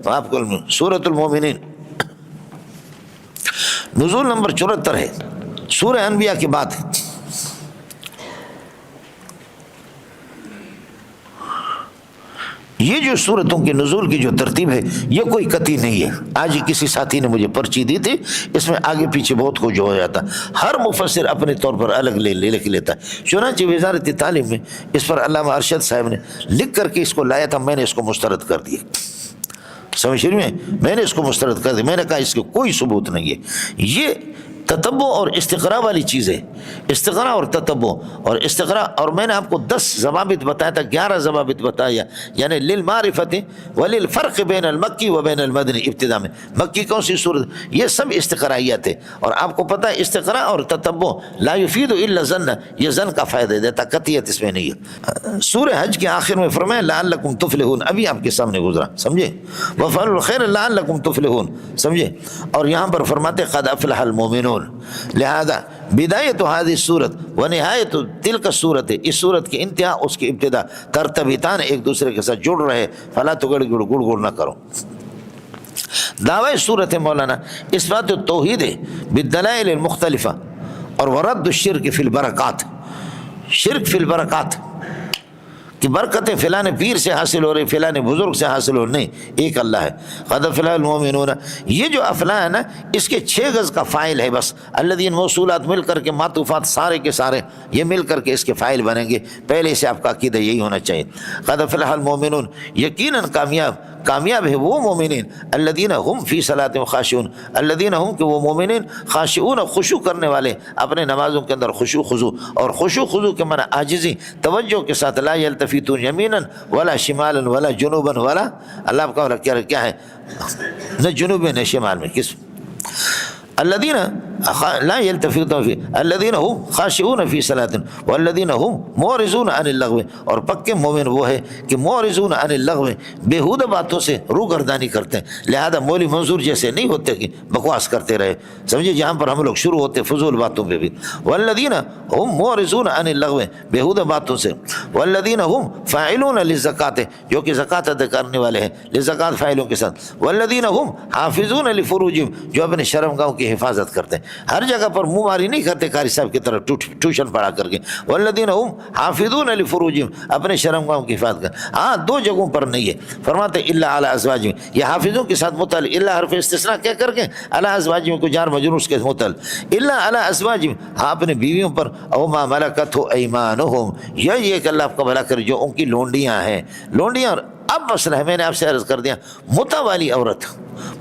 تو آپ کو سورۃ المومنین نزول نمبر 74 ہے، سورہ انبیاء کے بعد۔ یہ جو سورتوں کے نزول کی جو ترتیب ہے یہ کوئی قطعی نہیں ہے۔ آج ہی کسی ساتھی نے مجھے پرچی دی تھی، اس میں آگے پیچھے بہت کچھ ہو جاتا، ہر مفسر اپنے طور پر الگ لکھ لیتا ہے۔ چنانچہ وزارت تعلیم میں اس پر علامہ ارشد صاحب نے لکھ کر کے اس کو لایا تھا، میں نے اس کو مسترد کر دیا، سمجھ رہی ہیں، میں نے اس کو مسترد کر دیا، میں نے کہا اس کے کوئی ثبوت نہیں ہے۔ یہ تتبع اور استقراء والی چیز ہے، استقراء اور تتبع اور استقراء، اور میں نے آپ کو 10 ضوابط بتایا تھا، 11 ضوابط بتایا، یعنی للمعرفت وللفرق بین المکی و بین المدنی، ابتدا میں مکی کون سی صورت، یہ سب استقرائیات ہے۔ اور آپ کو پتہ ہے استقراء اور تتبع لا یفید الا ظن، یہ ظن کا فائدہ دیتا، قطعیت اس میں نہیں ہے۔ سورہ حج کے آخر میں فرمایا لعلکم تفلحون، ابھی آپ کے سامنے گزرا، سمجھے، وفعلوا الخیر لعلکم تفلحون، سمجھے، اور یہاں پر فرماتے قد افلح المؤمنون۔ لہذا بدایت هذه السورت و نہایت تلک السورت، اس سورت کی انتہا اس کی ابتدا، ترتبیتان ایک دوسرے کے ساتھ جڑ رہے، فلا تگڑ گڑ نہ کرو۔ دعوی سورت مولانا اثبات التوحید بالدلائل المختلفہ اور ورد الشرک فی البرکات، شرک فی البرکات کہ برکتیں فلاں پیر سے حاصل ہو رہی، فلاں بزرگ سے حاصل ہو رہی، نہیں، ایک اللہ ہے۔ قد افلح المؤمنون، یہ جو افلاح ہے نا اس کے 6 گز کا فاعل ہے بس، الذین موصولات مل کر کے معطوفات سارے کے سارے یہ مل کر کے اس کے فاعل بنیں گے، پہلے سے آپ کا عقیدہ یہی ہونا چاہیے۔ قد افلح المؤمنون، یقیناً کامیاب ہے وہ مومنین، الذین هم فی صلاتہم خاشعون، الذین هم کہ وہ مومنین خاشعون، خشوع کرنے والے، اپنے نمازوں کے اندر خشوع خضوع، اور خشوع خضوع کے معنی عاجزی توجہ کے ساتھ، لا یلتفتون یمینا ولا شمالا ولا جنوبا ولا، اللہ آپ کا کیا ہے، نہ جنوب میں نہ شمال میں، کس الذین لا یلتفتون فی الذین هم خاشعون فی صلاتہم والذین هم معرضون عن اللغو، اور پکے مومن وہ ہے کہ معرضون عن اللغو، بیہودہ باتوں سے روگردانی کرتے ہیں، لہذا مولی منظور جیسے نہیں ہوتے کہ بکواس کرتے رہے، سمجھے، جہاں پر ہم لوگ شروع ہوتے فضول باتوں پہ بھی، والذین هم معرضون عن اللغو، بیہودہ باتوں سے، والذین هم فاعلون للزکوۃ، جو کہ زکوٰۃ ادا کرنے والے ہیں، للزکوٰۃ فاعلوں کے ساتھ، والذین هم حافظون لفروجہم، جو اپنے شرمگاہوں کی حفاظت کرتے ہیں، ہر جگہ پر منہ ماری نہیں کرتے قاری صاحب کی طرف ٹیوشن پڑھا کر کے، والذین هم حافظون لفروجہم، اپنے شرمگاہوں کی حفاظت کرتے ہیں۔ ہاں 2 جگہوں پر نہیں ہے، فرماتے الا علی ازواجہم، یہ حافظوں کے ساتھ متعلق، الا حرف استثناء کہہ کر کے علی ازواجہم کو جار مجرور کے متعلق، الا علی ازواجہم، ہاں اپنے بیویوں پر، او ما ملکت ایمانہم، یہ کہ اللہ آپ کا بھلا کرے جو ان کی لونڈیاں ہیں، لونڈیاں۔ اور اب مسئلہ ہے، میں نے آپ سے عرض کر دیا، متوالی عورت،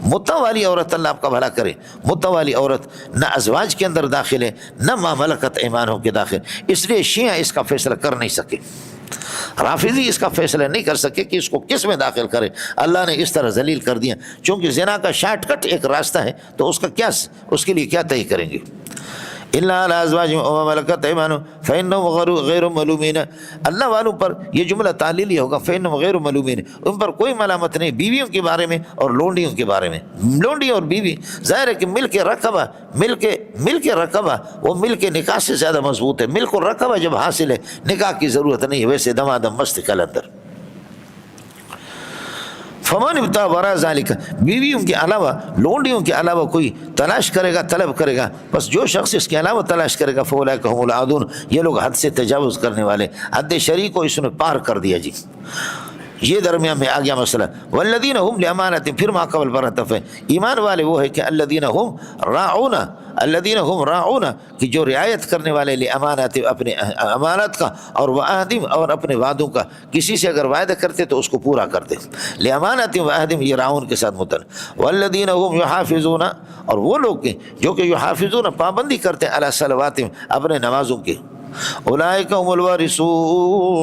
متوالی عورت اللہ آپ کا بھلا کرے، متوالی عورت نہ ازواج کے اندر داخل ہے نہ ما ملکت ایمانوں کے داخل، اس لیے شیعہ اس کا فیصلہ کر نہیں سکے، رافضی اس کا فیصلہ نہیں کر سکے کہ اس کو کس میں داخل کرے، اللہ نے اس طرح ذلیل کر دیا، چونکہ زنا کا شارٹ کٹ ایک راستہ ہے، تو اس کا کیا، اس کے لیے کیا طے کریں گے، الا علی ازواجہم و ما ملکت ایمانہم فانہم غیر ملومین، اللہ والوں پر یہ جملہ تعلیلی ہوگا، فانہم غیر ملومین، ان پر کوئی ملامت نہیں، بیویوں کے بارے میں اور لونڈیوں کے بارے میں، لونڈی اور بیوی ظاہر ہے کہ مل کے رقبہ، مل کے رقبہ وہ مل کے نکاح سے زیادہ مضبوط ہے، مل کو رقبہ جب حاصل ہے نکاح کی ضرورت نہیں ہے، ویسے دمادم مست کلندر۔ فمن ابتغى وراء ذلك، بیویوں کے علاوہ، لونڈیوں کے علاوہ کوئی تلاش کرے گا، طلب کرے گا، بس جو شخص اس کے علاوہ تلاش کرے گا فاولئک هم العادون، یہ لوگ حد سے تجاوز کرنے والے، حد شرعی کو اس نے پار کر دیا جی، یہ درمیان میں آ گیا مسئلہ۔ والذین هم لامانتہم، پھر ما قبل پر عطف ہے، ایمان والے وہ ہے کہ الذین هم راعون، الذین هم راعون کہ جو رعایت کرنے والے لامانت، اپنے امانت کا، اور وعہدہم، اور اپنے وعدوں کا، کسی سے اگر وعدہ کرتے تو اس کو پورا کرتے، لامانت وعہدہم، یہ راعون کے ساتھ متعلق۔ والذین هم یحافظون، اور وہ لوگ جو کہ یحافظون پابندی کرتے ہیں علی صلواتہم، اپنے نمازوں کے، اولئک هم الوارثون،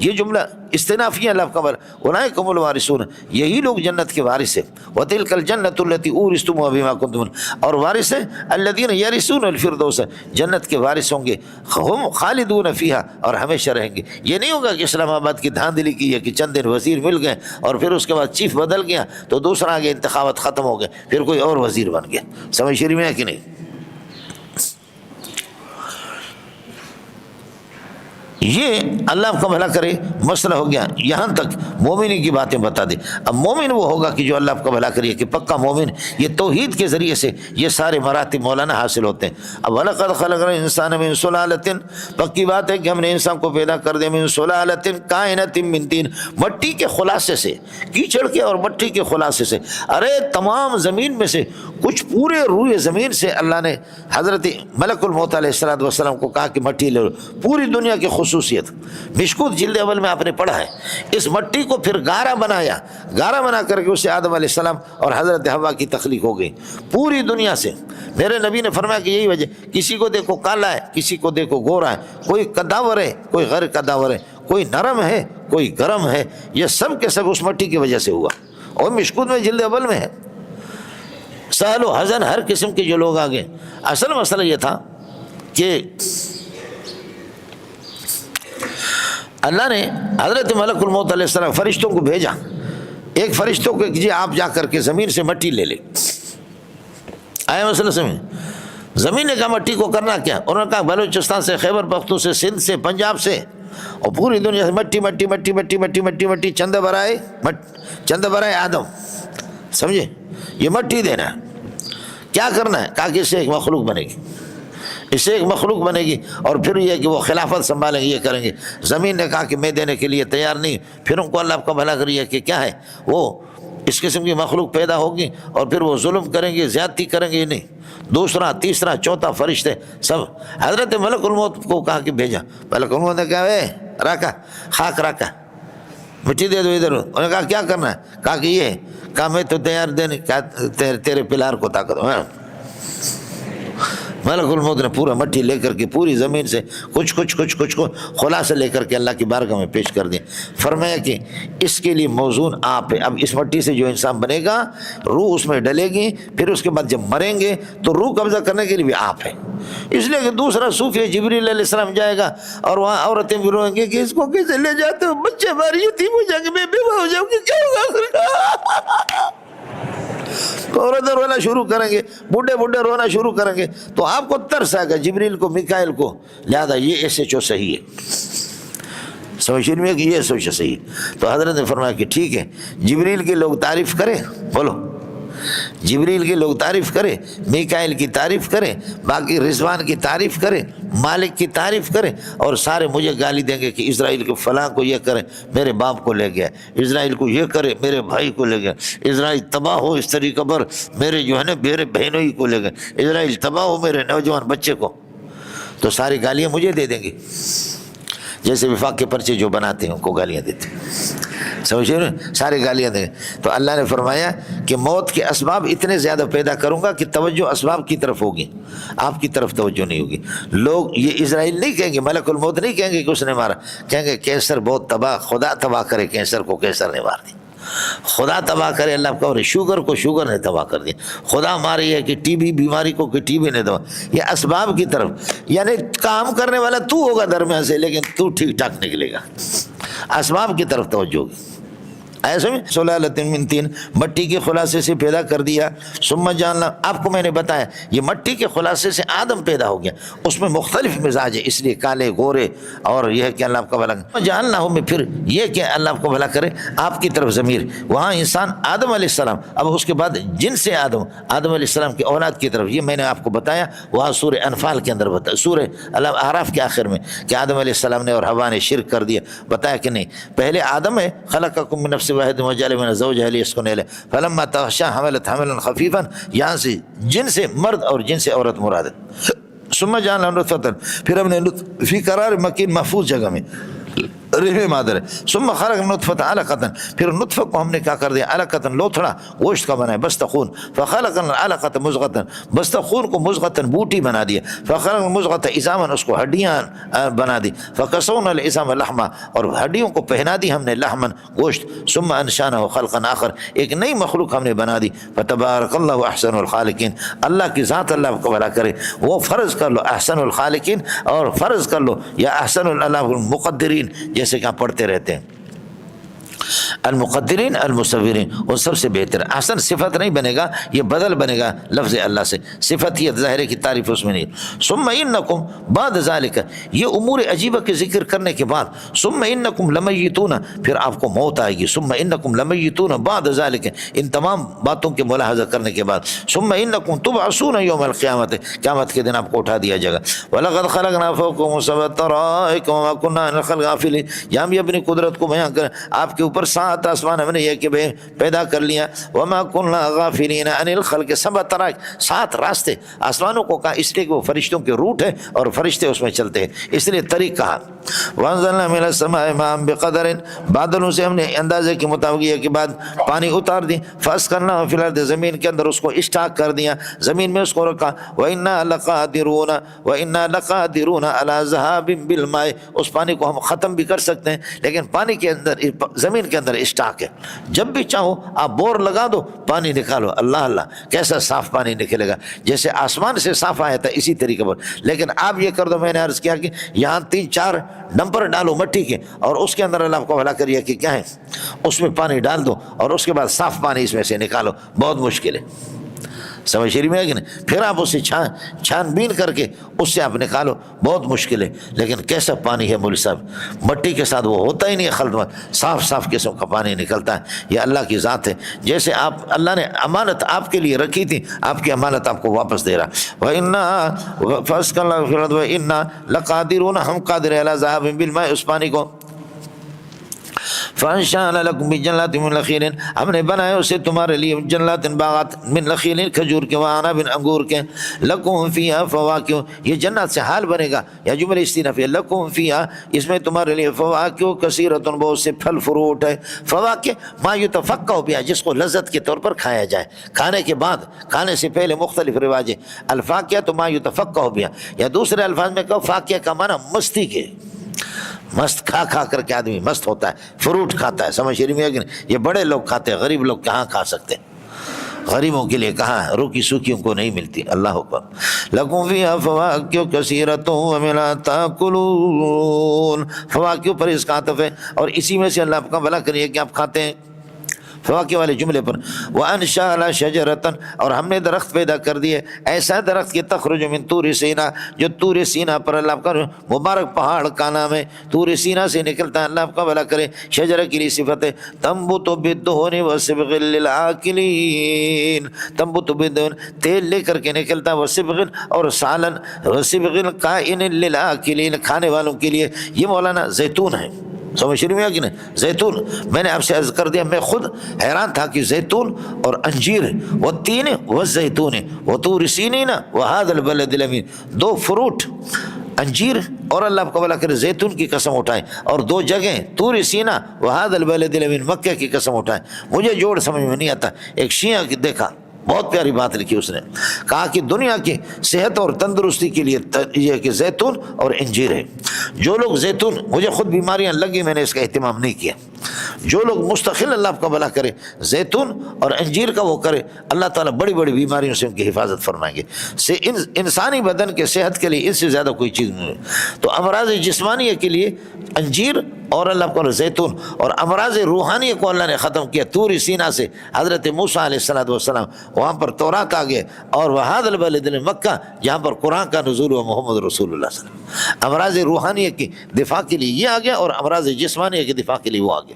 یہ جملہ استنافیہ اللہ کا بر، اولئک هم الوارثون، یہی لوگ جنت کے وارث ہیں، وتلک الجنۃ التی اورثتموها بما کنتم، اور وارث ہیں الذین یرثون الفردوس، جنت کے وارث ہوں گے، ہم خالدون فیہا، اور ہمیشہ رہیں گے۔ یہ نہیں ہوگا کہ اسلام آباد کی دھاندلی کی ہے کہ چند دن وزیر مل گئے اور پھر اس کے بعد چیف بدل گیا تو دوسرا آگے انتخابات ختم ہو گئے، پھر کوئی اور وزیر بن گیا، سمجھ شریف میں ہے کہ نہیں؟ یہ اللہ آپ کا بھلا کرے مسئلہ ہو گیا، یہاں تک مومنی کی باتیں بتا دے۔ اب مومن وہ ہوگا کہ جو اللہ آپ کا بھلا کرے کہ پکا مومن، یہ توحید کے ذریعے سے یہ سارے مراتب مولانا حاصل ہوتے ہیں۔ اب وَلَقَدْ خَلَقْنَا الْإِنسَانَ مِنْ سُلَالَةٍ، پکی بات ہے کہ ہم نے انسان کو پیدا کر دیا مِنْ سُلَالَةٍ کائنۃ مِنْ طِین، مٹی کے خلاصے سے، کیچڑ کے اور مٹی کے خلاصے سے۔ ارے تمام زمین میں سے کچھ پورے روئے زمین سے اللہ نے حضرت ملک الموت علیہ السلام کو کہا کہ مٹی لے لو، پوری دنیا کی خصوصیت مشکوت جلد اول میں آپ نے پڑھا ہے۔ اس مٹی کو پھر گارا بنایا، گارا بنا کر کے اسے آدم علیہ السلام اور حضرت حوا کی تخلیق ہو گئی پوری دنیا سے۔ میرے نبی نے فرمایا کہ یہی وجہ، کسی کو دیکھو کالا ہے، کسی کو دیکھو گورا ہے، کوئی قداور ہے، کوئی غیر قداور ہے، کوئی نرم ہے، کوئی گرم ہے، یہ سب کے سب اس مٹی کی وجہ سے ہوا، اور مشکوت میں جلد اول میں ہے۔ سہل و حزن ہر قسم کے جو لوگ آگے، اصل مسئلہ یہ تھا کہ اللہ نے حضرت ملک الموت علیہ السلام فرشتوں کو بھیجا، ایک فرشتوں کو جی آپ جا کر کے زمین سے مٹی لے لے، آئے مسئلہ سمجھ۔ زمین نے کہا مٹی کو کرنا کیا؟ انہوں نے کہا بلوچستان سے، خیبر پختونخوا سے، سندھ سے، پنجاب سے، اور پوری دنیا سے مٹی مٹی مٹی مٹی مٹی مٹی مٹی، چند برائے آدم، سمجھے؟ یہ مٹی دینا ہے، کیا کرنا ہے؟ کہا کہ اس سے ایک مخلوق بنے گی، اس سے ایک مخلوق بنے گی، اور پھر یہ کہ وہ خلافت سنبھالیں گے، یہ کریں گے۔ زمین نے کہا کہ میں دینے کے لیے تیار نہیں۔ پھر ان کو اللہ آپ کا بھلا کریے کہ کیا ہے، وہ اس قسم کی مخلوق پیدا ہوگی اور پھر وہ ظلم کریں گے، زیادتی کریں گے، نہیں، دوسرا تیسرا چوتھا فرشتے سب حضرت ملک الموت کو کہا کہ بھیجا۔ ملک الموت نے کہا اے رکھا، خاک رکھا، مٹی دے دو ادھر۔ انہوں نے کہا کیا کرنا ہے؟ کہا کہ یہ، کہا میں تو تیار دینے، تیرے پلار کو طاقت ہوں۔ ملک الموت نے پورا مٹی لے کر کے پوری زمین سے کچھ خلاصہ لے کر کے اللہ کی بارگاہ میں پیش کر دیا۔ فرمایا کہ اس کے لیے موزون آپ ہے، اب اس مٹی سے جو انسان بنے گا، روح اس میں ڈلے گی، پھر اس کے بعد جب مریں گے تو روح قبضہ کرنے کے لیے بھی آپ ہے۔ اس لیے کہ دوسرا صوفی جبریل علیہ السلام جائے گا اور وہاں عورتیں بھی روئیں گے کہ اس کو کیسے لے جاتے ہو، بچے ہماری یتیم ہو جائیں گے، میں بیوہ ہو جاؤں گی، کیا ہوگا؟ تو عورتیں رونا شروع کریں گے، بوڑھے رونا شروع کریں گے، تو آپ کو ترس آئے گا جبریل کو، میکائیل کو، لہذا یہ ایسے چو صحیح ہے، سمجھ میں کہ یہ سوچ صحیح ہے۔ تو حضرت نے فرمایا کہ ٹھیک ہے، جبریل کے لوگ تعریف کریں، بولو جبریل کے لوگ تعریف کریں، میکائیل کی تعریف کریں، باقی رضوان کی تعریف کریں، مالک کی تعریف کریں، اور سارے مجھے گالی دیں گے کہ اسرائیل کے فلاں کو یہ کریں، میرے باپ کو لے گیا، اسرائیل کو یہ کرے، میرے بھائی کو لے گیا، اسرائیل تباہ ہو اس طریقے پر، میرے جو ہے نا میرے بہنوں ہی کو لے گئے، اسرائیل تباہ ہو میرے نوجوان بچے کو، تو ساری گالیاں مجھے دے دیں گے، جیسے وفاق کے پرچے جو بناتے ہیں ان کو گالیاں دیتے ہیں، سمجھے نا، سارے گالیاں دیں۔ تو اللہ نے فرمایا کہ موت کے اسباب اتنے زیادہ پیدا کروں گا کہ توجہ اسباب کی طرف ہوگی، آپ کی طرف توجہ نہیں ہوگی۔ لوگ یہ اسرائیل نہیں کہیں گے، ملک الموت نہیں کہیں گے کہ اس نے مارا، کہیں گے کینسر بہت تباہ، خدا تباہ کرے کینسر کو، کینسر نے مار دی، خدا تباہ کرے اللہ کا، شوگر کو شوگر نے تباہ کر دیا، خدا ماری ہے کہ ٹی بی بیماری کو کہ ٹی بی نے تباہ۔ یہ اسباب کی طرف، یعنی کام کرنے والا تو ہوگا درمیان سے، لیکن تو ٹھیک ٹھاک نکلے گا، اسباب کی طرف توجہ ہوگی۔ ایسے میں سلالۃ من طین، مٹی کے خلاصے سے پیدا کر دیا، ثم جعلنا، آپ کو میں نے بتایا یہ مٹی کے خلاصے سے آدم پیدا ہو گیا، اس میں مختلف مزاج ہے، اس لیے کالے گورے، اور یہ ہے کہ اللہ آپ کا بھلا کرے، جعلنا میں پھر یہ کہ اللہ آپ کو بھلا کرے، آپ کی طرف ضمیر، وہاں انسان آدم علیہ السلام، اب اس کے بعد جن سے آدم علیہ السلام کی اولاد کی طرف، یہ میں نے آپ کو بتایا وہاں سورہ انفال کے اندر بتایا، سورہ اعراف کے آخر میں کہ آدم علیہ السلام نے اور حوا نے شرک کر دیا، بتایا کہ نہیں، پہلے آدم ہے، خلقکم من نفس واحد وجعل منها زوجها ليسكن إليها فلما تغشاها حملت حملا خفيفا، یہاں سے جن سے مرد اور جن سے عورت مراد ہے، ثم جعلنا نطفة، پھر ہم نے فی قرار مکین محفوظ جگہ میں رحم مادر ہے، ثم خلق نطفة علقة، پھر نطفہ کو ہم نے کیا کر دیا، علقة لوتھڑا گوشت کا بنایا، بستہ خون، فخلق العلقة مضغة، بستہ خون کو مضغة بوٹی بنا دیا، فخلق مضغة عظاما، اس کو ہڈیاں بنا دی، فکسونا العظام لحما، اور ہڈیوں کو پہنا دی ہم نے لحما گوشت، ثم انشأناه خلقا آخر، ایک نئی مخلوق ہم نے بنا دی، فتبارک اللہ احسن الخالقین، اللہ کی ذات اللہ کو بھلا کرے، وہ فرض کر لو احسن الخالقین، اور فرض کر لو یا احسن اللہ المقدرین، جیسے کہ آپ پڑھتے رہتے ہیں، المقدرین المصورین، وہ سب سے بہتر. احسن صفت نہیں بنے گا، یہ بدل بنے گا لفظ اللہ سے، صفت یہ ظاہر کی تعریف اس میں نہیں. ثم انکم بعد ذالک، یہ امور عجیبہ کے ذکر کرنے کے بعد ثم انکم لمیتون، پھر آپ کو موت آئے گی. ثم انکم لمیتون بعد ذالک، ان تمام باتوں کے ملاحظہ کرنے کے بعد ثم انکم تبعثون یوم القیامت، قیامت کے دن آپ کو اٹھا دیا جائے گا. وَلَقَدْ خَلَقْنَا فَوْقَكُمْ سَبْعَ طَرَائِقَ وَمَا كُنَّا عَنِ الْخَلْقِ غَافِلِينَ. یہاں بھی اپنی قدرت کو بیان کر، آپ کے اوپر 7 آسمان ہم نے یہ کہ پیدا کر لیا. وَمَا كُنَّا غَافِلِينَ عَنِ الْخَلْقِ سَبْعَ طَرَائِقَ، 7 راستے آسمانوں کو کہا اس لیے کہ وہ فرشتوں کے روٹ ہے اور فرشتے اس میں چلتے ہیں، اس لیے طریق کہا. وَأَنزَلْنَا مِنَ السَّمَاءِ مَاءً بِقَدَرٍ، بادلوں سے ہم نے اندازے کے مطابق یہ کے بعد پانی اتار دی. فَأَسْقَلْنَاهُ فِي الْأَرْضِ، زمین کے اندر اس کو اسٹاک کر دیا، زمین میں اس کو رکھا. وَإِنَّا لَقَادِرُونَ عَلَى ذَهَابٍ بِالْمَاءِ، اس پانی کو ہم ختم بھی کر سکتے ہیں، لیکن پانی کے اندر زمین کے اندر اسٹاک ہے، جب بھی چاہو آپ بور لگا دو پانی نکالو. اللہ اللہ کیسا صاف پانی نکلے گا، جیسے آسمان سے صاف آیا تھا اسی طریقے پر. لیکن آپ یہ کر دو، میں نے عرض کیا کہ یہاں 3-4 ڈمپر ڈالو مٹی کے، اور اس کے اندر اللہ آپ کو بھلا کریے کہ کیا ہے، اس میں پانی ڈال دو اور اس کے بعد صاف پانی اس میں سے نکالو، بہت مشکل ہے. سمجھ رہی میں کہ نہیں؟ پھر آپ اسے چھان بین کر کے اس سے آپ نکالو، بہت مشکل ہے. لیکن کیسا پانی ہے مولوی صاحب، مٹی کے ساتھ وہ ہوتا ہی نہیں ہے خلط، صاف قسم کا پانی نکلتا ہے. یہ اللہ کی ذات ہے. جیسے آپ اللہ نے امانت آپ کے لیے رکھی تھی، آپ کی امانت آپ کو واپس دے رہا. وَإِنَّا فَأَسْقَلْنَاهُ فِي الْأَرْضِ وَإِنَّا لَقَادِرُونَ، ہم قادر عَلَى ذَهَابٍ بِالْمَاءِ، اس پانی کو. فَأَنشَأْنَا لَكُم بِجَنَّاتٍ مِّن نَخِيلٍ، ہم نے بنائے اسے تمہارے لیے جنات باغات، من نخیل کھجور کے، وعنب انگور کے. لَكُم فِيهَا فَوَاكِهُ، یہ جنات سے حال بنے گا یا جملہ استئنافیہ. لَكُم فِيهَا، اس میں تمہارے لیے فَوَاكِهُ كَثِيرَةٌ، بہت سے پھل فروٹ ہے. فواکہ ما یتفقہ بها، جس کو لذت کے طور پر کھایا جائے، کھانے کے بعد، کھانے سے پہلے مختلف رواج ہے. الفاکہ تو ما یتفقہ بها، یا دوسرے الفاظ میں کہو فاکہ کا معنی مستی کے، مست کھا کر کے آدمی مست ہوتا ہے، فروٹ کھاتا ہے. سمجھ رہی ہے کہ یہ بڑے لوگ کھاتے ہیں، غریب لوگ کہاں کھا سکتے ہیں، غریبوں کے لیے کہاں روکی سوکھی ان کو نہیں ملتی. اللہ اکبر. لَكُمْ فِيهَا فَوَاكِهُ كَثِيرَةٌ وَمِنْهَا تَأْكُلُونَ، فواکہ پر اس کا عطف ہے، اور اسی میں سے اللہ آپ کا بھلا کریے کہ آپ کھاتے ہیں. فواکہ والے جملے پر. وَأَنشَأَ لَهَا شَجَرَةً، اور ہم نے درخت پیدا کر دیے، ایسا درخت کہ تخرج من طور سینا، جو طور سینا پر اللہ کا مبارک پہاڑ کا نام ہے، طور سینا سے نکلتا ہے. اللہ آپ کا بھلا کرے. شجرہ کے لیے صفت ہے تنبت بالدہن وصبغ للآکلین، تنبت بالدہن تیل لے کر کے نکلتا ہے، وصبغ اور سالن، وصبغ کائن للآکلین کھانے والوں کے لیے. یہ مولانا زیتون ہے. سمجھ رہی ہے کہ نہیں؟ زیتون میں نے آپ سے عرض کر دیا، میں خود حیران تھا کہ زیتون اور انجیر، والتین والزیتون وطور سینین وہذا البلد الامین، 2 فروٹ انجیر اور اللہ آپ کو بھلا کرے زیتون کی قسم اٹھائیں، اور 2 جگہیں طور سینا وہذا البلد الامین مکہ کی قسم اٹھائیں. مجھے جوڑ سمجھ میں نہیں آتا. ایک شیعہ کی دیکھا، بہت پیاری بات لکھی اس نے، کہا کہ دنیا کی صحت اور تندرستی کے لیے یہ کہ زیتون اور انجیر ہے. جو لوگ زیتون، مجھے خود بیماریاں لگی، میں نے اس کا اہتمام نہیں کیا. جو لوگ مستقل اللہ آپ کا بھلا کرے زیتون اور انجیر کا وہ کرے، اللہ تعالیٰ بڑی بڑی بیماریوں سے ان کی حفاظت فرمائیں گے. انسانی بدن کے صحت کے لیے اس سے زیادہ کوئی چیز نہیں ہے. تو امراض جسمانیہ کے لیے انجیر اور اللہ کو زیتون، اور امراض روحانی کو اللہ نے ختم کیا طور سینا سے. حضرت موسیٰ علیہ السلام وہاں پر تورات آ گئے، اور وہذا البلد مکہ جہاں پر قرآن کا نزول و محمد رسول اللہ صلی اللہ علیہ وسلم. امراض روحانیہ کی دفاع کے لیے یہ آ گیا، اور امراض جسمانیہ کی دفاع کے لیے وہ آ گیا.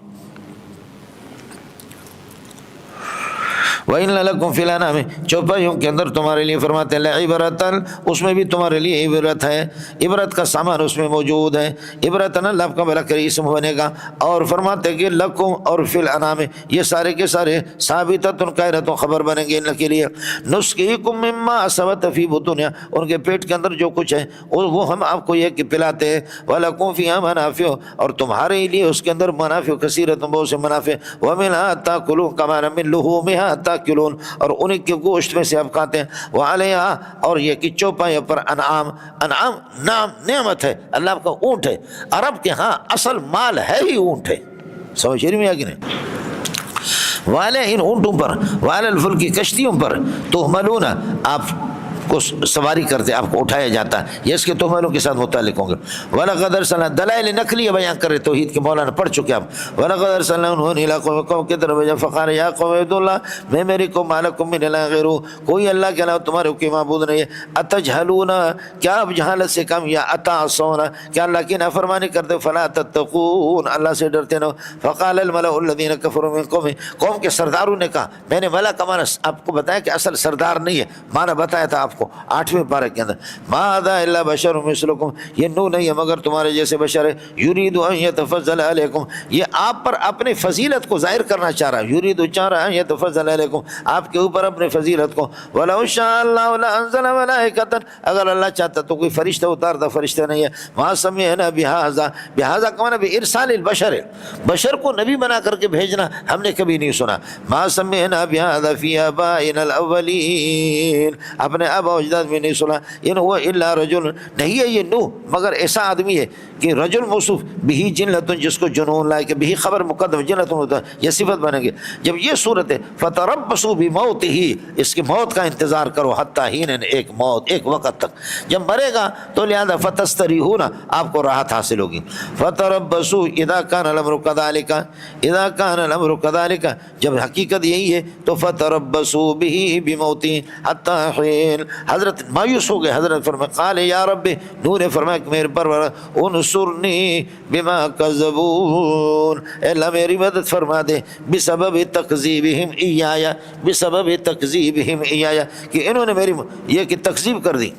وَإِنَّ لَكُمْ فِي الْأَنْعَامِ، چوپائیوں کے اندر تمہارے لیے فرماتے ہیں لَعِبْرَةً، اس میں بھی تمہارے لیے عبرت ہے، عبرت کا سامان اس میں موجود ہے. عبرتاً اللہ کا بھلا کرے اسم بنے گا. اور فرماتے ہیں کہ لکم اور فی الانعام، یہ سارے کے سارے ثابتۃ قاہرۃ خبر بنیں گے ان کے لیے. نسقیکم مما اسوت فی بطونہا، ان کے پیٹ کے اندر جو کچھ ہے وہ ہم آپ کو یہ کہ پلاتے ہیں. ولکم فیہا منافع، اور تمہارے لیے اس کے اندر منافع کثیرۃ، بہت سے منافع. ومنھا تاکلون کما من لحومھا تاکلون، اور انہیں کے گوشت میں سے آپ کھاتے ہیں. وعلیہا، اور یہ کہ چوپایوں پر انعام، انعام نام نعمت ہے، اللہ آپ کا اونٹ ہے. عرب کے ہاں اصل مال ہے ہی اونٹ ہے. سمجھ رہی ہے کہ نہیں؟ والے ان اونٹوں پر، والے الفلک کی کشتیوں پر، تحملون آپ کو سواری کرتے، آپ کو اٹھایا جاتا ہے، یہ اس کے تحملوں کے ساتھ متعلق ہوں گے۔ وَلَقَدْ أَرْسَلْنَا دلائل نقلیہ بیان کر رہے توحید کے، مولانا پڑھ چکے آپ۔ وَلَقَدْ أَرْسَلْنَا نُوحًا إِلَىٰ قَوْمِهِ، قوم کی طرف بھیجا، فقال یا قوم اعبدوا اللہ میں میری قوم مَا لَكُم مِّنْ إِلَٰهٍ غَيْرُهُ، کوئی اللہ کے علاوہ تمہارے کوئی معبود نہیں ہے۔ اتجہلون، کیا آپ جہالت سے کم، یا اتعصون، کیا اللہ کی نافرمانی کرتے، فلا تتقون، اللہ سے ڈرتے نہ۔ فقال الملأ الذين كفروا من قومه، قوم کے سرداروں نے کہا، میں نے ملا کا معنی آپ کو بتایا کہ اصل سردار نہیں ہے، معنی بتایا تھا آپ کو 8ویں پارے کے اندر، ما هذا الا بشر مثلكم، یہ نو نہیں ہے مگر تمہارے جیسے بشر ہے، یرید ان يتفضل علیکم، یہ آپ پر اپنی فضیلت کو ظاہر کرنا چاہ رہا ہے، یرید چاہ رہا ہے ان يتفضل علیکم، آپ کے اوپر اپنی فضیلت کو، ولو شاء الله لانزل ملائکۃ، اگر اللہ چاہتا تو کوئی فرشتہ اتارتا، فرشتہ نہیں ہے، ما سمعنا بهذا، بهذا کا معنی بارسال البشر، بشر کو نبی بنا کر کے بھیجنا ہم نے کبھی نہیں سنا، ما سمعنا بهذا في آبائنا الاولین، اپنے آبا و اجداد میں نہیں سنا، ان هو الا رجل، نہیں ہے یہ نوح مگر ایسا آدمی ہے کہ رجل موصوف بہی جنلت، جس کو جنون لائے، کہ بہی خبر مقدم جنلت ہوتا ہے، یہ صفت بنے گی۔ جب یہ صورت ہے فتربصوا بموتہ، اس کی موت کا انتظار کرو، حتی حین، ایک موت، ایک وقت تک، جب مرے گا تو لہذا فتستریحون، آپ کو راحت حاصل ہوگی۔ فتربصوا اذا کان الامر کذالک، اذا کان الامر کذالک، جب حقیقت یہی ہے تو فتربصوا به بموتہ حتی حین، حضرت مایوس ہو گئے، حضرت فرمائے قال یا رب، نور نے فرمایا کہ میرے پروردگار انصرنی بما کذبون، اے اللہ میری مدد فرما دے، بسبب تکذیبہم ایایا، بسبب تکذیبہم ایایا، کہ انہوں نے میری یہ کہ تکذیب کر دی۔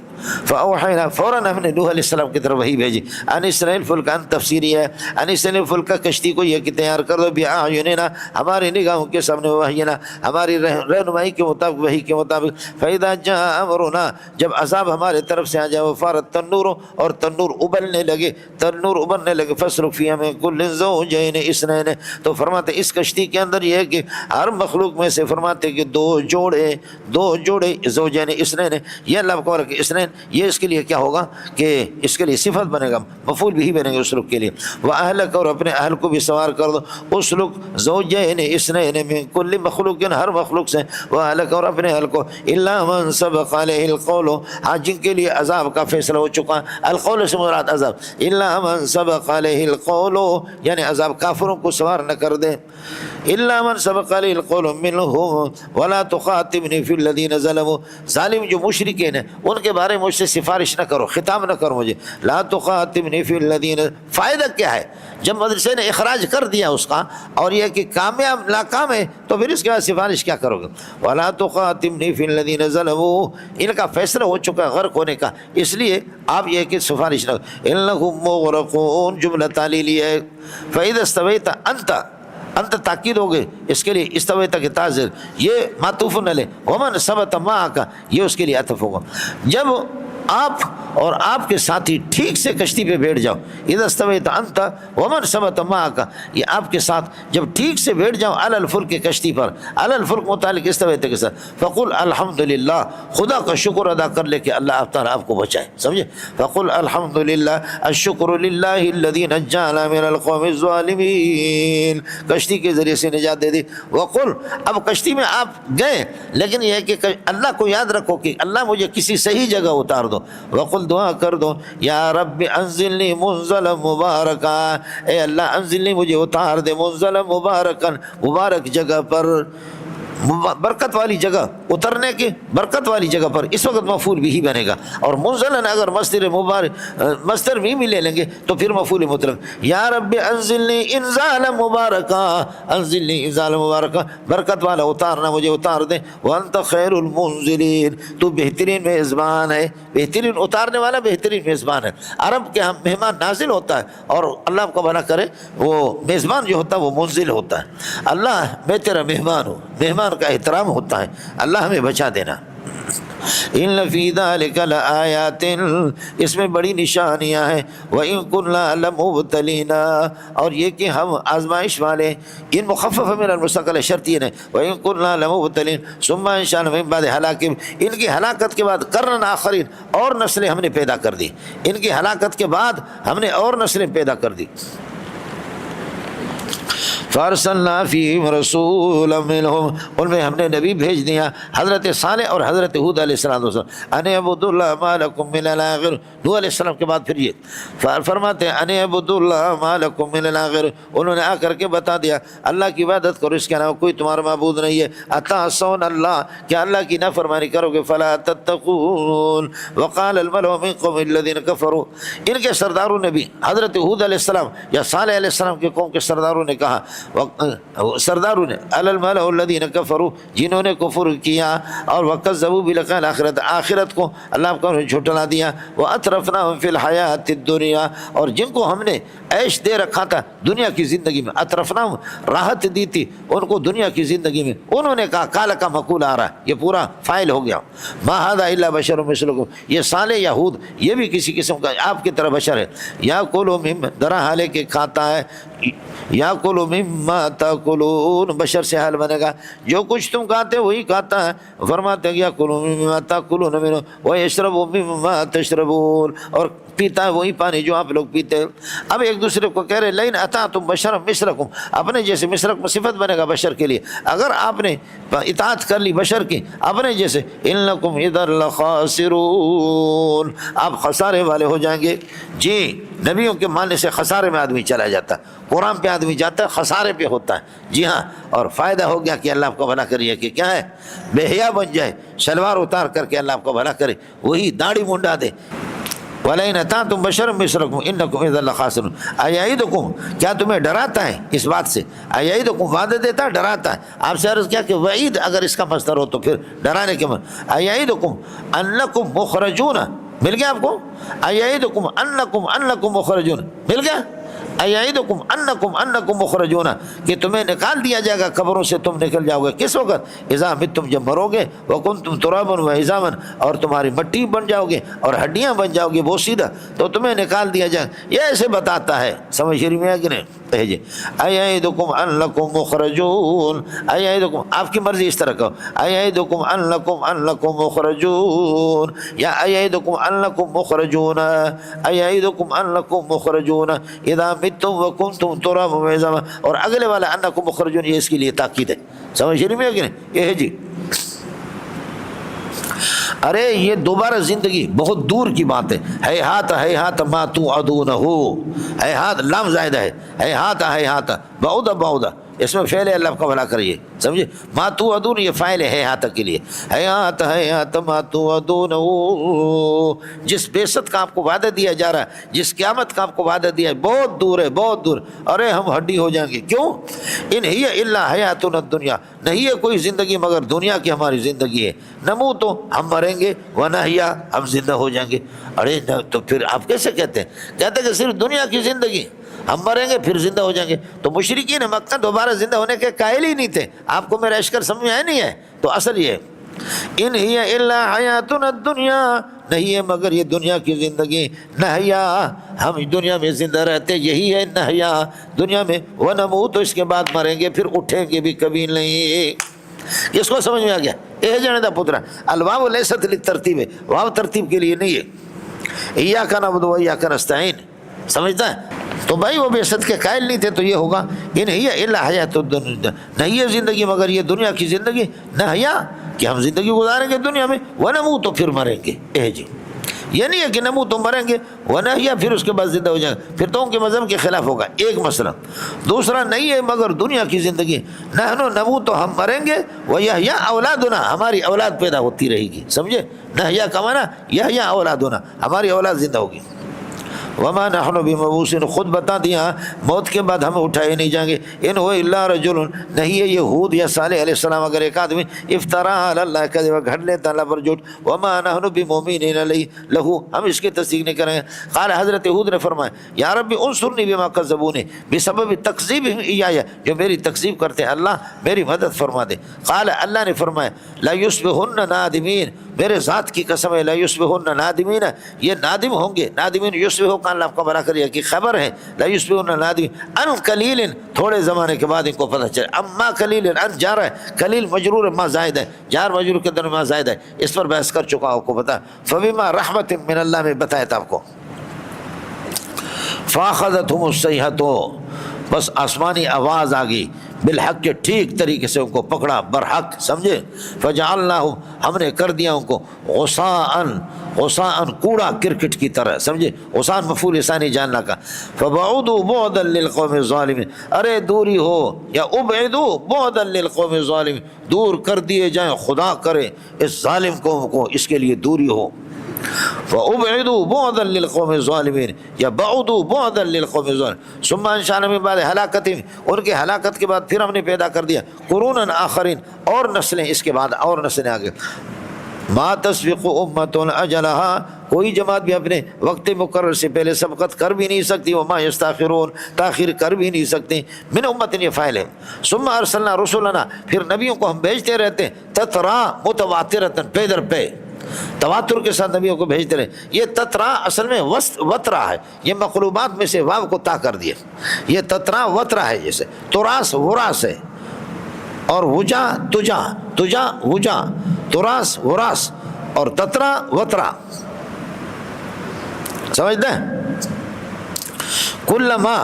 فاوحینا، فوراً ہم نے نوح علیہ السلام کی طرف وحی بھیجی، ان اسنع الفلک، ان تفسیری ہے، ان اسنع الفلک، کشتی کو یہ کہ تیار کر دو، باعیننا، ہماری نگاہوں کے سامنے، وحینا، ہماری رہنمائی کے مطابق، وحی کے مطابق، فاذا جاء امرنا، جب عذاب ہمارے طرف سے آ جائے، وفارت تنور، اور تنور ابلنے لگے، تنور ابلنے لگے، فاسلک فیہا من کل زوجین اثنین، تو فرماتے اس کشتی کے اندر یہ ہے کہ ہر مخلوق میں سے فرماتے کہ دو جوڑے زوجین اثنین، یہ اللہ کو کہ اثنین، یہ اس کے لیے کیا ہوگا کہ اس کے لیے صفت بنے گا، مفعول بھی بنے گا اسلک کے لیے، واہلک، اور اپنے اہل کو بھی سوار کر دو، اسلک زوجین اثنین من کل مخلوق، ہر مخلوق سے، واہلک، اور اپنے اہل کو، الا من سبق علیہ القول، ہاں جن کے لیے عذاب کا فیصلہ ہو چکا، القول سے مراد عذاب، الا من سبق علیہ القول، یعنی عذاب کافروں کو سوار نہ کر دے، الا من سبق علیہ القول منہم ولا تخاطبنی فی الذین ظلموا، ظالم جو مشرکین ہیں ان کے بارے میں مجھ سے سفارش نہ کرو، خطاب نہ کرو مجھے، لا تخاطبنی فی الذین، فائدہ کیا ہے جب مدرسے نے اخراج کر دیا اس کا، اور یہ کہ کامیاب ناکام ہے تو پھر اس کے بعد سفارش کیا کرو گے، ولا تخاطبنی فی الذین ظلموا، ان کا فیصلہ ہو چکا ہے غرق ہونے کا، اس لیے آپ یہ کہ سفارش نہ کرو، انہم مغرقون، جملہ تعلیلی ہے، فاذا استویت انت تاکید ہوگے اس کے لیے، استویت کے تاظر یہ معطوف علیہ، ومن ثبت معک، یہ اس کے لیے عطف ہوگا، جب آپ اور آپ کے ساتھی ٹھیک سے کشتی پہ بیٹھ جاؤ، اذا استویت انت ومن ثبت معک، یہ آپ کے ساتھ جب ٹھیک سے بیٹھ جاؤ، علی الفلک کی کشتی پر، علی الفلک متعلق استویت کے ساتھ، فقل الحمدللہ، خدا کا شکر ادا کر لے کہ اللہ تعالیٰ آپ کو بچائے، سمجھے، فقل الحمدللہ، الشکر للہ الذی نجانا من القوم الظالمین، کشتی کے ذریعے سے نجات دے دی، وقل، اب کشتی میں آپ گئے لیکن یہ ہے کہ اللہ کو یاد رکھو کہ اللہ مجھے کسی صحیح جگہ اتار دو، وقل، دعا کر دو، یا رب انزلنی منزلا مبارکا، اے اللہ انزلنی، مجھے اتار دے، منزلا مبارکا، مبارک جگہ پر، برکت والی جگہ، اترنے کی برکت والی جگہ پر، اس وقت مفعول بھی بنے گا، اور منزلن اگر مصدر مبارک مصدر بھی لے لیں گے تو پھر مفعول مطلق، یا رب انزلنی انزالا مبارکا، انزلنی انزالا مبارکا، برکت والا اتارنا مجھے اتار دے، وانت خیر المنزلین، تو بہترین میزبان ہے، بہترین اتارنے والا، بہترین میزبان ہے، عرب کے ہاں مہمان نازل ہوتا ہے، اور اللہ کو بنا کرے وہ میزبان جو ہوتا ہے وہ منزل ہوتا ہے، اللہ میں تیرا مہمان ہوں، مہمان کا احترام ہوتا ہے، اللہ ہمیں بچا دینا۔ ان فی ذلک لآیات، اس میں بڑی نشانیاں ہیں، وَإِن كُنَّا لَمُبْتَلِينَ، اور یہ کہ ہم آزمائش والے، ان مخفف من المستقل شرطین ہے، وَإِن كُنَّا لَمُبْتَلِينَ ثُمَّ أَنشَأْنَا مِن بَعْدِ هَلَاكِهِمْ، ان کی ہلاکت کے بعد قرن آخرین، اور نسلیں ہم نے پیدا کر دی، ان کی ہلاکت کے بعد ہم نے اور نسلیں پیدا کر دی، فارسلنا فیہم رسولا منہم، ان میں ہم نے نبی بھیج دیا حضرت صالح اور حضرت ہود علیہ السلام ان اعبدوا اللہ ما لکم من الہ غیرہ۔ نوح علیہ السلام کے بعد پھر یہ فرماتے ہیں ان اعبدوا اللہ ما لکم من الہ غیرہ، انہوں نے آ کر کے بتا دیا اللہ کی عبادت کرو، اس کے علاوہ کوئی تمہارا معبود نہیں ہے۔ اتعصون اللہ، کیا اللہ کی نافرمانی کرو گے؟ فلا تتقون۔ وقال الملأ من قوم الذین کفروا، ان کے سرداروں نے بھی حضرت ہود علیہ السلام یا صالح علیہ السلام کے قوم کے سرداروں نے کہا، سرداروں نے الملأ الذین کفروا، جنہوں نے کفر کیا اور وکذبوا بلقاء الآخرۃ، آخرت کو اللہ کو جھٹلا دیا، واترفناہم فی الحیاۃ الدنیا، اور جن کو ہم نے عیش دے رکھا تھا دنیا کی زندگی میں، اطرفناہم راحت دی تھی ان کو دنیا کی زندگی میں، انہوں نے کہا کالا کا مقول آ رہا ہے، یہ پورا فائل ہو گیا، ما ھذا الا بشر مثلکم، یہ صالح یا ہود یہ بھی کسی قسم کا آپ کی طرح بشر ہے، یاکل مما، درا حالے کے کھاتا ہے، یاکل مما تاکلون، بشر سے حال بنے گا جو کچھ تم کھاتے وہی کھاتا ہے، فرماتے ہیں یاکل مما تاکلون منہ ویشرب مما تشربون، اور پیتا ہے وہی پانی جو آپ لوگ پیتے ہیں۔ اب ایک دوسرے کو کہہ رہے لئن اطعتم بشرا مثلکم، اپنے جیسے مثلک میں صفت بنے گا بشر کے لیے، اگر آپ نے اطاعت کر لی بشر کی اپنے جیسے، انکم اذا لخاسرون، آپ خسارے والے ہو جائیں گے۔ جی نبیوں کے ماننے سے خسارے میں آدمی چلا جاتا ہے، قرآن پہ آدمی جاتا ہے خسارے پہ ہوتا ہے، جی ہاں، اور فائدہ ہو گیا کہ اللہ آپ کو بھلا کریے کہ کیا ہے بے حیا بن جائے، شلوار اتار کر کے اللہ آپ کو بھلا کرے، وہی داڑھی منڈا دے۔ وَلَئِنْ أَطَعْتُمْ بَشَرًا مِثْلَكُمْ إِنَّكُمْ إِذًا لَخَاسِرُونَ، ایعدکم، کیا تمہیں ڈراتا ہے اس بات سے، ایعدکم وعدہ دیتا ہے ڈراتا ہے، آپ سے عرض کیا کہ وعید اگر اس کا مصدر ہو تو پھر ڈرانے کے معنی، ایعدکم انکم مخرجون، مل گیا آپ کو، ایعدکم انکم مخرجون، مل گیا، ایعدکم انکم مخرجون، کہ تمہیں نکال دیا جائے گا قبروں سے، تم نکل جاؤ گے کس وقت، اذا متم، جب مرو گے، وکنتم ترابا وعظاما، اور تمہاری مٹی بن جاؤ گے اور ہڈیاں بن جاؤ گے بوسیدہ، تو تمہیں نکال دیا جائے گا، یہ ایسے بتاتا ہے، سمجھ شریف میں ہے کہ نہیں جی، ایعدکم انکم مخرجون، ایعدکم، آپ کی مرضی اس طرح کہو، ایعدکم انکم مخرجون، یا ایعدکم انکم مخرجون، ایعدکم انکم مخرجون اذا متم وکنتم ترابا وعظاما، اور اگلے والا انکم مخرجون یہ اس کے لیے تاکید ہے، سمجھ شریف میں ہے کہ نہیں، یہ ہے جی۔ ارے یہ دوبارہ زندگی بہت دور کی بات ہے، ہیہات ما توعدون، ہیہات لام زائدہ ہے، ہیہات بعودا، اس میں فعل ہے اللہ کا بھلا کریے، سمجھے، ما توعدون یہ فاعل ہے ہیہات کے لیے، ہیہات ما توعدون، جس بیست کا آپ کو وعدہ دیا جا رہا ہے، جس قیامت کا آپ کو وعدہ دیا ہے بہت دور ہے، بہت دور، ارے ہم ہڈی ہو جائیں گے، کیوں، ان ہی الا حیاتنا الدنیا، نہیں ہے کوئی زندگی مگر دنیا کی ہماری زندگی ہے، نموت تو ہم مریں گے، ونحیا ہم زندہ ہو جائیں گے، ارے تو پھر آپ کیسے کہتے ہیں، کہتے ہیں کہ صرف دنیا کی زندگی، ہم مریں گے پھر زندہ ہو جائیں گے، تو مشرکین مکہ دوبارہ زندہ ہونے کے قائل ہی نہیں تھے، آپ کو میرا اشکر سمجھ آیا نہیں ہے، تو اصل یہ ان ہی الا حیاتنا الدنیا، نہیں ہے مگر یہ دنیا کی زندگی، نحیا ہم دنیا میں زندہ رہتے یہی ہے نحیا دنیا میں، ونموت تو اس کے بعد مریں گے پھر اٹھیں گے بھی کبھی نہیں، اس کو سمجھ میں آ گیا، اے جانے دا پترا، الواو لیست للترتیب ہے، واو ترتیب کے لیے نہیں ہے، ایاک نعبد و ایاک نستعین، سمجھتا ہے، تو بھائی وہ بیست کے قائل نہیں تھے تو یہ ہوگا، ان ہی الا حیات الدنیا، نہیں ہے زندگی مگر یہ دنیا کی زندگی، نحیا کہ ہم زندگی گزاریں گے دنیا میں، ونموت تو پھر مریں گے، اے جی، یہ نہیں ہے کہ نموت تو مریں گے، ونحیا پھر اس کے بعد زندہ ہو جائیں گے، پھر تو ان کے مذہب کے خلاف ہوگا، ایک مسئلہ، دوسرا نہیں ہے مگر دنیا کی زندگی، نحنو نموت تو ہم مریں گے، ویحیا اولادنا ہماری اولاد پیدا ہوتی رہے گی، سمجھے، نحیا کا معنی یحیا اولادنا ہماری اولاد زندہ ہوگی، وما نحن بمبعوثین، خود بتا دیا موت کے بعد ہم اٹھائے نہیں جائیں گے، ان هو الا رجل، نہیں ہے یہ ہود یا صالح علیہ السلام اگر ایک آدمی افترا علی اللہ کذبا گھڑ لیتا اللہ پر جھوٹ، وما نحن بمؤمنین لہ ہم اس کی تصدیق نہیں کریں گے، قال حضرت ہود نے فرمایا یا رب انصرنی بما کذبونی بسبب تکذیبہم ایایا، جو میری تکذیب کرتے ہیں اللہ میری مدد فرما دے، قال اللہ نے فرمایا لا یصبحن نادمین، میرے ذات کی قسم ہے لا یصبحن نادمین، یہ نادم ہوں گے، نادمین یصبح کا اللہ آپ کا بڑا کریے کہ خبر ہے، لا یصبحن نادمین ان قلیل، تھوڑے زمانے کے بعد ان کو پتہ چلے، اما قلیل ان جار ہے، قلیل مجرور ما زائد ہے، جار مجرور کے درمیان زائد ہے، اس پر بحث کر چکا ہوں، کو پتا، فبما رحمت من اللہ میں بتایا تھا آپ کو، فاخذتهم الصیحۃ، بس آسمانی آواز آ گئی، بالحق کے ٹھیک طریقے سے ان کو پکڑا برحق، سمجھے؟ فجعلناہم، ہم نے کر دیا ان کو غثاء کوڑا کرکٹ کی طرح، سمجھے؟ غثاء مفعول ثانی جاننا کا، فبعدوا بعدا للقوم الظالمین، ارے دوری ہو، یا ابعدوا بعدا للقوم الظالمین، دور کر دیے جائیں، خدا کرے اس ظالم قوم کو اس کے لیے دوری ہو۔ فَأُبْعِدُوا بُعْدًا لِلْقَوْمِ الظَّالِمِينَ یا بَعُدُوا بُعْدًا لِلْقَوْمِ الظَّالِمِينَ ثُمَّ أَنشَأْنَا مِن بَعْدِ هَلَاكَتِهِمْ، ان کے ہلاکت کے بعد پھر ہم نے پیدا کر دیا قروناً آخرین، اور نسلیں اس کے بعد اور نسلیں آگے۔ مَا تَسْبِقُ أُمَّةٌ أَجَلَهَا، کوئی جماعت بھی اپنے وقت مقرر سے پہلے سبقت کر بھی نہیں سکتی، وَمَا يَسْتَأْخِرُونَ، تاخیر کر بھی نہیں سکتے، مِنْ أُمَّةٍ یہ فاعل ہے۔ ثُمَّ أَرْسَلْنَا رُسُلَنَا، پھر نبیوں کو ہم بھیجتے رہتے ہیں، تترا متواترتاً، پے در پے، تواتر کے ساتھ نبیوں کو بھیجتے رہے۔ یہ تترا اصل میں وطرا ہے، یہ مقلوبات میں سے واو کو تا کر دیا، یہ تترا وطرا ہے، جیسے تراس وراس ہے، اور وجا تجا، تجا وجا، تراس وراس، اور تترا وطرا، سمجھتے ہیں؟ کلما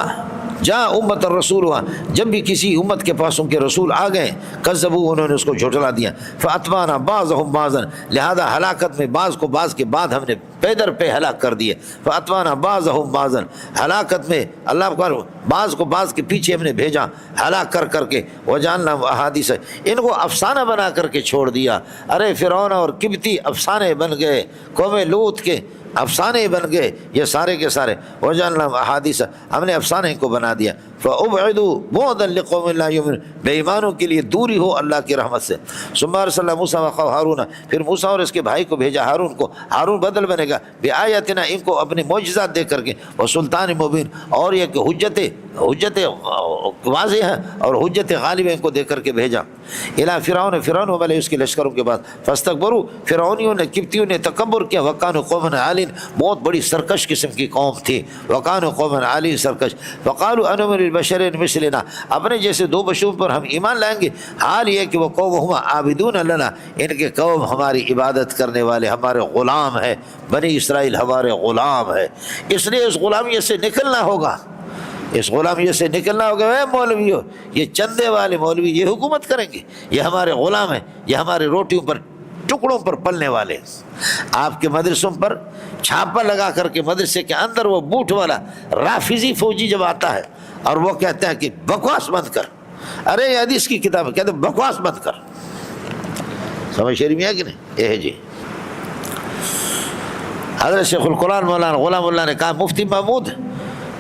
جاء امت الرسول ہوا، جب بھی کسی امت کے پاس ان کے رسول آ گئے، کذبوا، انہوں نے اس کو جھٹلا دیا، فاتبعنا بعضهم بعضا، لہذا ہلاکت میں بعض کو بعض کے بعد ہم نے پے در پہ ہلاک کر دیے، فاتبعنا بعضهم بعضا، ہلاکت میں اللہ کو بعض کو بعض کے پیچھے ہم نے بھیجا ہلاک کر کر کے، وجعلنا احادیث، ان کو افسانہ بنا کر کے چھوڑ دیا۔ ارے فرعون اور قبطی افسانے بن گئے، قوم لوط کے افسانے بن گئے یہ سارے کے سارے، وجعلنا احادیث، ہم نے افسانے کو بنا دیا، فَأُبْعِدُوا بُعْدًا لِقَوْمٍ لَا يُؤْمِنُونَ، بے ایمانوں کے لیے دوری ہو اللہ کی رحمت سے۔ ثُمَّ أَرْسَلْنَا مُوسَىٰ وَأَخَاهُ ہارون، پھر موسیٰ اور اس کے بھائی کو بھیجا ہارون کو، ہارون بدل بنے گا، بِآیَاتِنَا، ان کو اپنے معجزات دے کر کے، وَسُلْطَانٍ مُبِينٍ، اور یہ کہ حجت واضح ہے اور حجت غالب ان کو دے کر کے بھیجا، اِلَىٰ فِرْعَوْنَ، فرعون والے اس کے لشکروں کے بعد، فَاسْتَكْبَرُوا، فرعونیوں نے قبطیوں نے تکبر کیا، وَكَانُوا قَوْمًا عَالِينَ، بہت بڑی سرکش قسم کی قوم تھی، وَكَانُوا قَوْمًا عَالِينَ، سرکش، وَقَالُوا أَنُؤْمِنُ لِبَشَرٍ مِثْلِنَا، اپنے جیسے دو بشروں پر ہم ایمان لائیں گے، حال یہ کہ وہ قوم ہم عابدون لنا، ان کے قوم ہماری عبادت کرنے والے، ہمارے غلام ہے، بنی اسرائیل ہمارے غلام ہے، اس لیے اس غلامیت سے نکلنا ہوگا، اس غلامیت سے نکلنا ہوگا۔ اے مولویو، یہ چندے والے مولوی یہ حکومت کریں گے، یہ ہمارے غلام ہیں، یہ ہمارے روٹیوں پر ٹکڑوں پر پلنے والے، آپ کے مدرسوں پر چھاپا لگا کر کے مدرسے کے اندر وہ بوٹ والا رافضی فوجی جب آتا ہے اور وہ کہتا ہے کہ بکواس بند کر، ارے یہ حدیث کی کتاب ہے، کہتے ہیں بکواس بند کر، سمجھ شریف میں ہے کہ نہیں؟ اے جی، حضرت شیخ القرآن مولانا غلام اللہ نے کہا مفتی محمود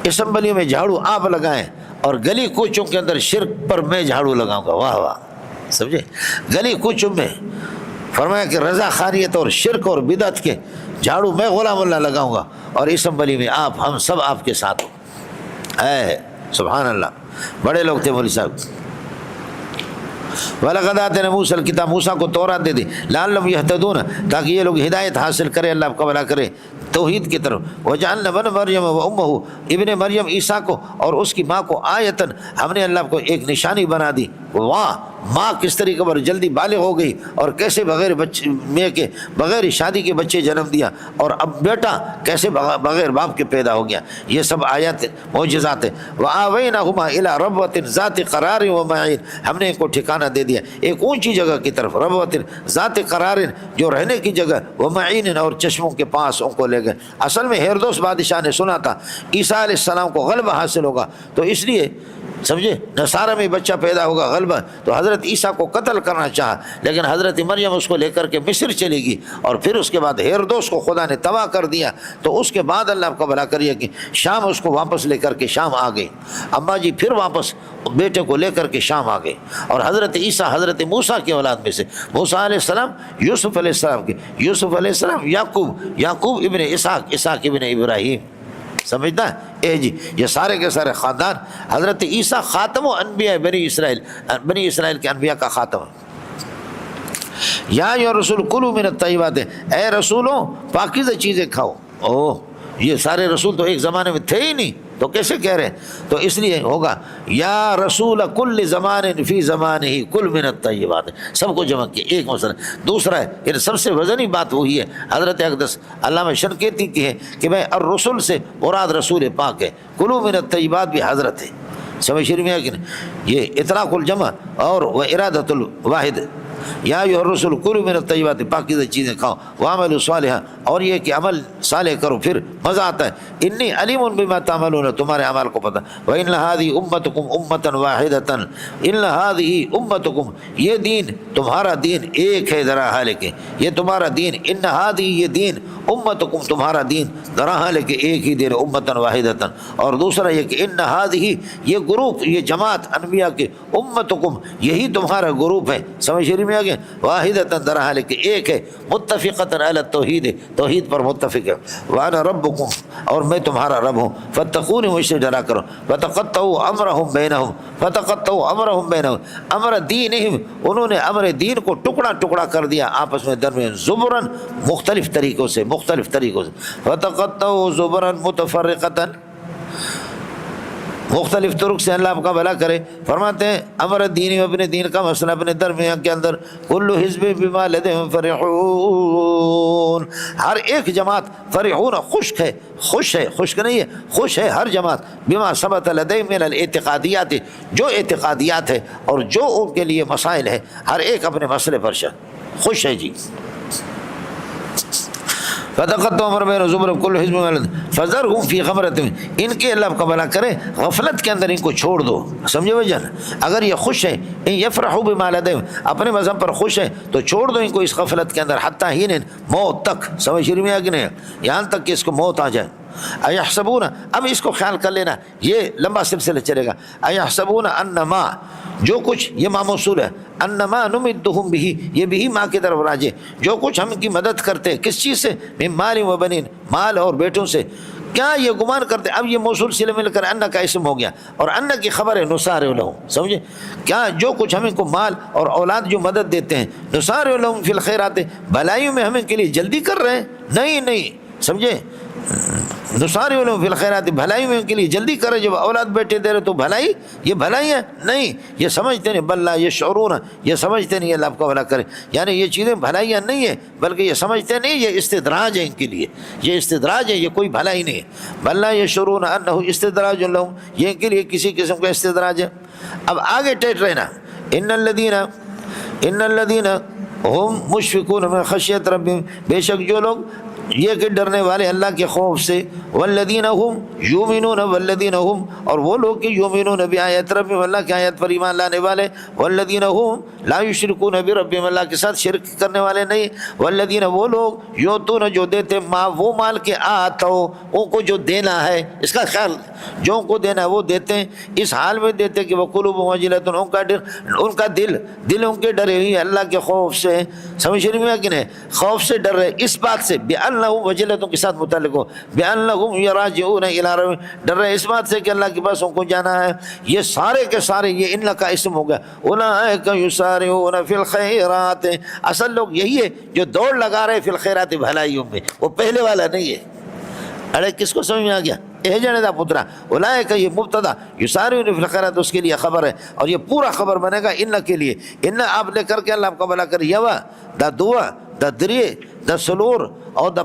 اسمبلی میں جھاڑو آپ لگائیں اور گلی کوچوں کے اندر شرک پر میں جھاڑو لگاؤں گا، واہ واہ، سمجھے؟ گلی کوچوں میں فرمایا کہ رضا خانیت اور شرک اور بدعت کے جھاڑو میں غلام اللہ لگاؤں گا، اور اسمبلی میں آپ، ہم سب آپ کے ساتھ ہوں۔ اے سبحان اللہ، بڑے لوگ تھے مولوی صاحب۔ وَلَقَدْ آتَيْنَا مُوسَىٰ الْكِتَابَ، موسیٰ کو تورات دے دی، لَعَلَّهُمْ يَهْتَدُونَ، تاکہ یہ لوگ ہدایت حاصل کرے، اللہ کا بھلا کرے توحید کی طرف۔ وَجَعَلْنَا ابْنَ مَرْيَمَ وَأُمَّهُ، ابن مریم عیسیٰ کو اور اس کی ماں کو آیتن، ہم نے اللہ کو ایک نشانی بنا دی۔ واہ، ماں کس طریقے پر جلدی بالغ ہو گئی اور کیسے بغیر بچے میں کے بغیر شادی کے بچے جنم دیا، اور اب بیٹا کیسے بغیر باپ کے پیدا ہو گیا، یہ سب آیات معجزات ہیں۔ وَآوَيْنَاهُمَا إِلَىٰ رَبْوَةٍ ذَاتِ قَرَارٍ وَمَعِينٍ، ہم نے ان کو ٹھکانہ دے دیا ایک اونچی جگہ کی طرف، ربوۃ ذات قرار، جو رہنے کی جگہ، ومعین، اور چشموں کے پاس ان کو لے گئے۔ اصل میں ہیرودوس بادشاہ نے سنا تھا عیسیٰ علیہ السلام کو غلبہ حاصل ہوگا، تو اس لیے سمجھے نصارہ میں بچہ پیدا ہوگا غلبہ، تو حضرت عیسیٰ کو قتل کرنا چاہا، لیکن حضرت مریم اس کو لے کر کے مصر چلے گی، اور پھر اس کے بعد ہیرودوس کو خدا نے تباہ کر دیا، تو اس کے بعد اللہ کا بھلا کریے کہ شام اس کو واپس لے کر کے شام آ گئی، اماں جی پھر واپس بیٹے کو لے کر کے شام آ گئے، اور حضرت عیسیٰ حضرت موسیٰ کی اولاد میں سے، موسیٰ علیہ السلام یوسف علیہ السلام کے، یوسف علیہ السلام یعقوب ابن اسحاق ابن ابراہیم، سمجھتا ہے؟ اے جی، یہ سارے کے سارے خاندان، حضرت عیسیٰ خاتم و انبیاء بنی اسرائیل کے انبیاء کا خاتم ہے۔ یا رسول کلوا من الطیبات، اے رسولوں پاکیزہ چیزیں کھاؤ۔ اوہ، یہ سارے رسول تو ایک زمانے میں تھے ہی نہیں، تو کیسے کہہ رہے ہیں؟ تو اس لیے ہوگا یا رسول کل زمان فی زمان ہی کل من الطیبات، سب کو جمع کیا، ایک مسئلہ۔ دوسرا ہے یہ سب سے وزنی بات وہی ہے، حضرت اقدس علامہ شنقیطی کی ہے کہ میں الرسول سے مراد رسول پاک ہے، کلوا من الطیبات بھی حضرت ہے، سمجھ رہی میں کہ یہ اطلاق الجمع اور وہ ارادۃ الواحد. یا ایھا الرسل کلوا من الطیبات، پاکیزہ چیزیں کھاؤ، واعملوا صالحا، اور یہ کہ عمل صالح کرو، پھر مزہ آتا ہے. انی علیم بما تعملون، تمہارے اعمال کو پتہ. وان هذه امتکم امۃ واحدۃ، ان هذه امتکم، یہ دین تمہارا دین ایک ہے، ذرا حال کہ یہ تمہارا دین، ان هذه یہ دین، امتکم تمہارا دین، ذرا حال کہ ایک ہی دین، امۃ واحدۃ. اور دوسرا یہ کہ ان هذه یہ گروپ، یہ جماعت انبیاء کے، امتکم یہی تمہارا گروپ ہے. سمجھ رہی میں آگے؟ واحدۃ ذرا حال کہ ایک ہے، متفقۃ علی التوحید، توحید پر متفق ہے. وانا ربکم، اور میں تمہارا رب ہوں، فاتقونی، مجھ سے ڈرا کرو. فتقطعوا امرهم بینہم، فتقطعوا امرهم بینہم، امر دینہم، انہوں نے امر دین کو ٹکڑا ٹکڑا کر دیا آپس میں درمیان، زبرن مختلف طریقوں سے، مختلف طریقوں سے. فتقطعوا زبرا متفرقۃ، مختلف طرق سے. اللہ آپ کا بھلا کرے. فرماتے ہیں امر دینی، اپنے دین کا مسئلہ اپنے درمیان کے اندر، کل حزب بما لدیہم فرحون، ہر ایک جماعت، فرحون خوش ہے، خوش ہے، خشک نہیں ہے، خوش ہے ہر جماعت، بما ثبت لدیہم من الاعتقادیات، جو اعتقادیات ہے اور جو ان کے لیے مسائل ہے، ہر ایک اپنے مسئلے پر خوش ہے. جی فتقطعوا امرهم بینہم زبرا کل حزب بما لدیہم فذرہم فی غمرتہم، ان کے اللہ کا بھلا کرے غفلت کے اندر ان کو چھوڑ دو. سمجھے بھائی جان؟ اگر یہ خوش ہے، ان یفرحوا بما لدیہم، اپنے مذہب پر خوش ہے، تو چھوڑ دو ان کو اس غفلت کے اندر، حتی حین، موت تک. سمجھ رہی میں کہ نہیں؟ یہاں تک کہ اس کو موت آ جائے. ایحسبون، اب اس کو خیال کر لینا، یہ لمبا سلسلہ چلے گا. ایحسبون انما، جو کچھ، یہ ما موصول ہے، انما نمدہم بہ، یہ بھی ماں کی طرف راجع، جو کچھ ہم کی مدد کرتے ہیں، کس چیز سے؟ من مال و بنین، مال اور بیٹوں سے. کیا یہ گمان کرتے؟ اب یہ موصول سے مل کر ان کا اسم ہو گیا، اور ان کی خبر ہے نسارع لہم. سمجھے؟ کیا جو کچھ ہم ان کو مال اور اولاد جو مدد دیتے ہیں، نسارع لہم فی الخیرات، بھلائیوں میں ہم ان کے لیے جلدی کر رہے ہیں؟ نہیں. سمجھے؟ نسارع لہم فی الخیرات، بھلائی میں ان کے لیے جلدی کرے. جب اولاد بیٹے دے رہے تو بھلائی، یہ بھلائی ہے؟ نہیں، یہ سمجھتے نہیں. بل لا یشعرون، یہ سمجھتے نہیں. اللہ آپ کا بھلا کرے. یعنی یہ چیزیں بھلائیاں نہیں ہیں، بلکہ یہ سمجھتے نہیں، یہ استدراج ہے ان کے لیے، یہ استدراج ہے، یہ کوئی بھلائی نہیں ہے. بل لا یشعرون انہ استدراج لہم، یہ ان کے لیے کسی قسم کا استدراج ہے. اب آگے ٹیٹ رہنا. ان الذین ہم مشفقون من خشیت ربہم، بے شک جو لوگ یہ کہ ڈرنے والے اللہ کے خوف سے، والذین ہم یؤمنون، والذین ہم، اور وہ لوگ کہ یؤمنون بآیات ربہم، اللہ کی آیت پر ایمان لانے والے، والذین ہم لا یشرکون بربہم، اللہ کے ساتھ شرک کرنے والے نہیں، والذین وہ لوگ یؤتون جو دیتے، ما وہ مال کے آتو، ان کو جو دینا ہے، اس کا خیال، جو ان کو دینا ہے وہ دیتے ہیں، اس حال میں دیتے کہ وہ قلوبہم وجلۃ، ان کا دل ان کے ڈرے ہوئی اللہ کے خوف سے. سمجھ رہی میں کہ نہیں؟ خوف سے ڈر رہے، اس بات سے بِأَنَّهُمْ وجلتوں کے ساتھ متعلق ہو، بِأَنَّهُمْ يَرَاجِعُونَ إِلَىٰ رَبِّهِمْ، ڈر رہے اس بات سے کہ اللہ کے پاس ان کو جانا ہے. یہ سارے کے سارے یہ ان کا اسم ہو گیا. أُولَٰئِكَ يُسَارِعُونَ فِي الْخَيْرَاتِ، اصل لوگ یہی ہے جو دوڑ لگا رہے فی الخیرات، بھلائیوں میں. وہ پہلے والا نہیں ہے. ارے کس کو سمجھ میں آ گیا؟ اہجنے دا پترا. اولئک، یہ مبتدا، یسارعون فی الخیرات اس کے لیے خبر ہے، اور یہ پورا خبر بنے گا ان کے لیے. ان آپ لے کر کے اللہ آپ کا بھلا کرے. یوا دا دعا دا دریے دا سلور اور دا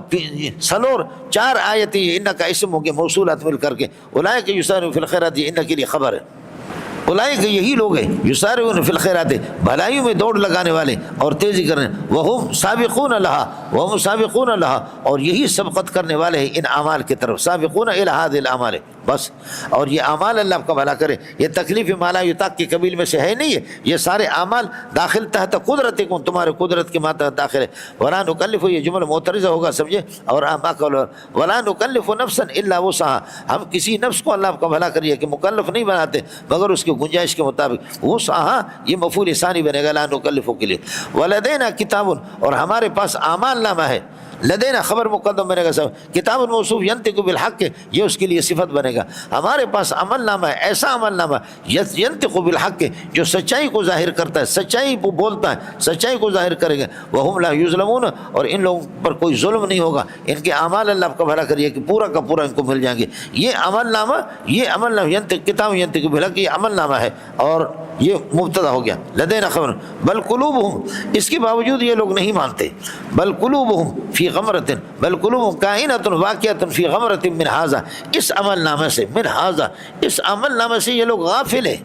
سلور، 4 آیتیں ان کا اسم ہو گیا موصولات مل کر کے. اولئک یسارعون فی الخیرات، یہ ان کے لیے خبر ہے. اولئک یہی لوگ ہیں یسارعون فی الخیرات، بھلائیوں میں دوڑ لگانے والے اور تیزی کرنے، وہم سابقون لہا، وہم سابقون لہا، اور یہی سبقت کرنے والے ہیں ان اعمال کی طرف. سابقون الی هذه الاعمال، بس. اور یہ اعمال اللہ کا بھلا کرے، یہ تکلیف ما لا یطاق کی قبیل میں سے ہے نہیں ہے. یہ سارے اعمال داخل تحت قدرتکم، تمہارے قدرت کے ماتحت داخل ہے. ولا نکلف، یہ جملہ معترضہ ہوگا، سمجھے؟ اور ولا نکلف نفسا الا وسعها، ہم کسی نفس کو اللہ کا بھلا کریے کہ مکلف نہیں بناتے مگر اس کی گنجائش کے مطابق. وسعها یہ مفعول ثانی بنے گا لا نکلف کے لیے. ولدینا کتاب، اور ہمارے پاس اعمال نامہ ہے. لدینا خبر مقدم بنے گا، صاحب کتاب موصوف ینطق بالحق، یہ اس کے لیے صفت بنے گا. ہمارے پاس عمل نامہ ہے، ایسا عمل نامہ ینطق بالحق جو سچائی کو ظاہر کرتا ہے، سچائی کو بولتا ہے، سچائی کو ظاہر کرے گا. وہم لا یظلمون، اور ان لوگوں پر کوئی ظلم نہیں ہوگا. ان کے اعمال اللہ کا بھلا کریے کہ پورا کا پورا ان کو مل جائیں گے. یہ عمل نامہ ینطق، کتاب ینطق بالحق، یہ عمل نامہ ہے، اور یہ مبتدا ہو گیا. لدینا خبر، بل قلوبہم، اس کے باوجود یہ لوگ نہیں مانتے. بل قلوبہم فی غمرۃ، بل قلوبہم کائنۃ واقعۃ فی غمرۃ من ھذا، اس عمل نامہ نامہ سے، من ھذا اس عمل نامہ سے یہ لوگ غافل ہیں،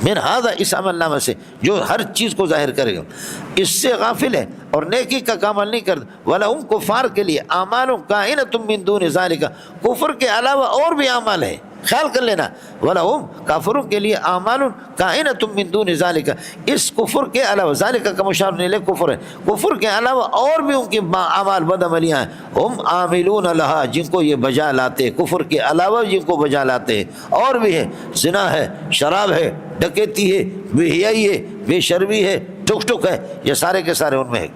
من ھذا اس عمل نامہ سے جو ہر چیز کو ظاہر کرے گا، اس سے غافل ہے اور نیکی کا عمل نہیں کرتا۔ وَلَهُمْ کفار کے لیے اعمال کائنۃ من دون ذالک، کفر کے علاوہ اور بھی اعمال ہیں، خیال کر لینا، وَلَهُمْ کافروں کے لیے اعمال کائنۃ من دون ذالک، اس کفر کے علاوہ، ذالک کا مشار نہیں کفر ہے، کفر کے علاوہ اور بھی ان کے اعمال بد عملیاں ہیں، ہم عاملون لها جن کو یہ بجا لاتے، کفر کے علاوہ جن کو بجا لاتے ہیں، اور بھی ہے، زنا ہے، شراب ہے، ڈکیتی ہے، بے حیائی ہے، بے شرمی ہے، ٹک ٹک ہے، یہ سارے کے سارے ان میں ہے۔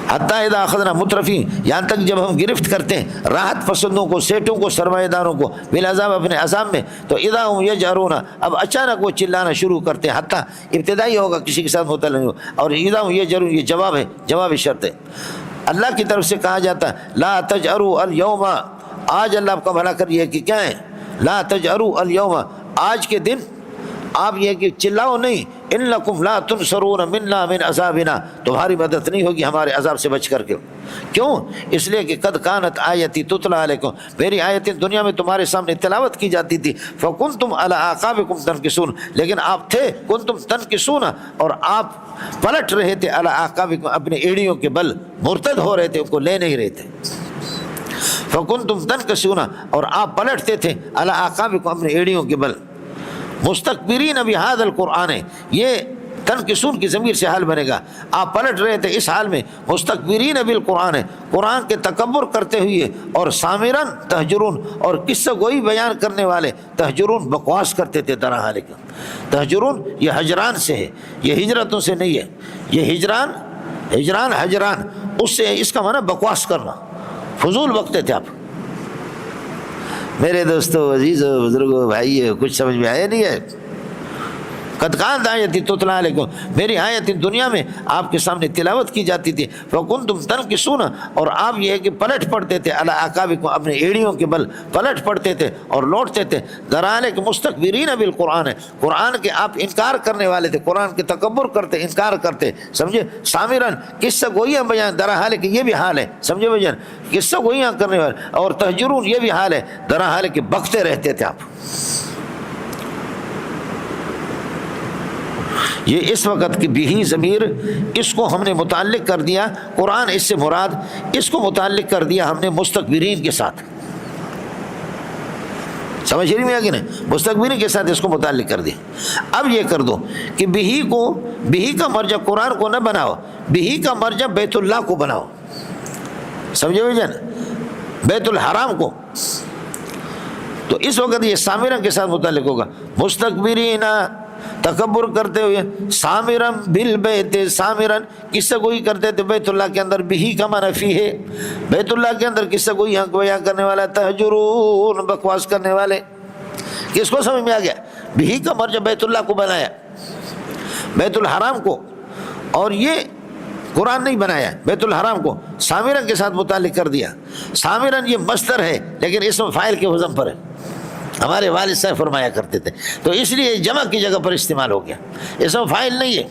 حتیٰ اذا اخذنا مترفین، یہاں تک جب ہم گرفت کرتے ہیں راحت پسندوں کو، سیٹوں کو، سرمایہ داروں کو، بالعذاب اپنے عذاب میں، تو اذا ہم یجأرون اب اچانک وہ چلانا شروع کرتے ہیں، حتیٰ ابتدائی ہوگا کسی کے ساتھ متعلق ہو، اور اذا ہم یجأرون یہ جواب ہے، جواب شرط ہے، اللہ کی طرف سے کہا جاتا ہے لا تجأروا اليوم، آج اللہ آپ کا بھلا کر، یہ کہ کیا ہے، لا تجأروا اليوم، آج کے دن آپ یہ کہ چلاؤ نہیں، انکم لا تنصرون منا من عذابنا، تمہاری مدد نہیں ہوگی ہمارے عذاب سے بچ کر کے، کیوں؟ اس لیے کہ قد کانت آیتی تتلی علیکم، میری آیتیں دنیا میں تمہارے سامنے تلاوت کی جاتی تھی، فکنتم علی اعقابکم تنکسون، لیکن آپ تھے کنتم تنکسون، اور آپ پلٹ رہے تھے، علی اعقابکم اپنے ایڑیوں کے بل، مرتد ہو رہے تھے، ان کو لے نہیں رہے تھے، فکنتم تنکسون، اور آپ پلٹتے تھے، علی اعقابکم اپنے ایڑیوں کے بل، مستکبرین بہذا القرآن، یہ تنکسون کی ضمیر سے حال بنے گا، آپ پلٹ رہے تھے اس حال میں، مستکبرین بالقرآن، قرآن کے تکبر کرتے ہوئے، اور سامرن تہجرون، اور قصہ گوئی بیان کرنے والے، تہجرون بکواس کرتے تھے، طرح حال کا تہجرون یہ ہجران سے ہے، یہ ہجرتوں سے نہیں ہے، یہ ہجران اس سے، اس کا معنی بکواس کرنا، فضول بکتے تھے آپ۔ میرے دوستو، عزیزو، بزرگو، بھائیو، کچھ سمجھ میں آیا نہیں ہے؟ قد کانت آیتی تتلی علیکم، میری آیتیں دنیا میں آپ کے سامنے تلاوت کی جاتی تھی، فکنتم تنکسون، اور آپ یہ ہے کہ پلٹ پڑتے تھے، علی اعقابکم اپنے ایڑیوں کے بل پلٹ پڑتے تھے اور لوٹتے تھے، درحال کہ مستکبرین بالقرآن، قرآن کے آپ انکار کرنے والے تھے، قرآن کے تکبر کرتے، انکار کرتے، سمجھے، سامرن قصہ گوئیاں بیان، درحال کہ یہ بھی حال ہے، سمجھے بھائی، قصہ گوئیاں کرنے والے، اور تہجرون یہ بھی حال ہے، درحال کہ بکتے رہتے تھے آپ۔ یہ اس وقت کی بھی ضمیر، اس کو ہم نے متعلق کر دیا، قرآن اس سے مراد، اس کو متعلق کر دیا ہم نے مستکبرین کے ساتھ، سمجھ رہی میں آگے نا، مستکبرین کے ساتھ اس کو متعلق کر دیا۔ اب یہ کر دو کہ بھی کا مرجع قرآن کو نہ بناؤ، بھی کا مرجع بیت اللہ کو بناؤ، سمجھے بھائی جان، بیت الحرام کو، تو اس وقت یہ سامرن کے ساتھ متعلق ہوگا، مستکبرین تکبر کرتے ہوئے، سامرن بالبیت، سامرن قصہ گوئی کرتے تھے بیت اللہ کے اندر، بھی کا معنی فی ہے، بیت اللہ کے اندر قصہ گوئی بیان کرنے والا، تہجرون بکواس کرنے والے، کس کو سمجھ میں آ گیا؟ بھی کا مرجع بیت اللہ کو بنایا، بیت الحرام کو، اور یہ قرآن نہیں بنایا، بیت الحرام کو سامرن کے ساتھ متعلق کر دیا۔ سامرن یہ مصدر ہے لیکن اسم فاعل کے وزن پر ہے، ہمارے والد صاحب فرمایا کرتے تھے، تو اس لیے جمع کی جگہ پر استعمال ہو گیا، اسم فاعل نہیں ہے۔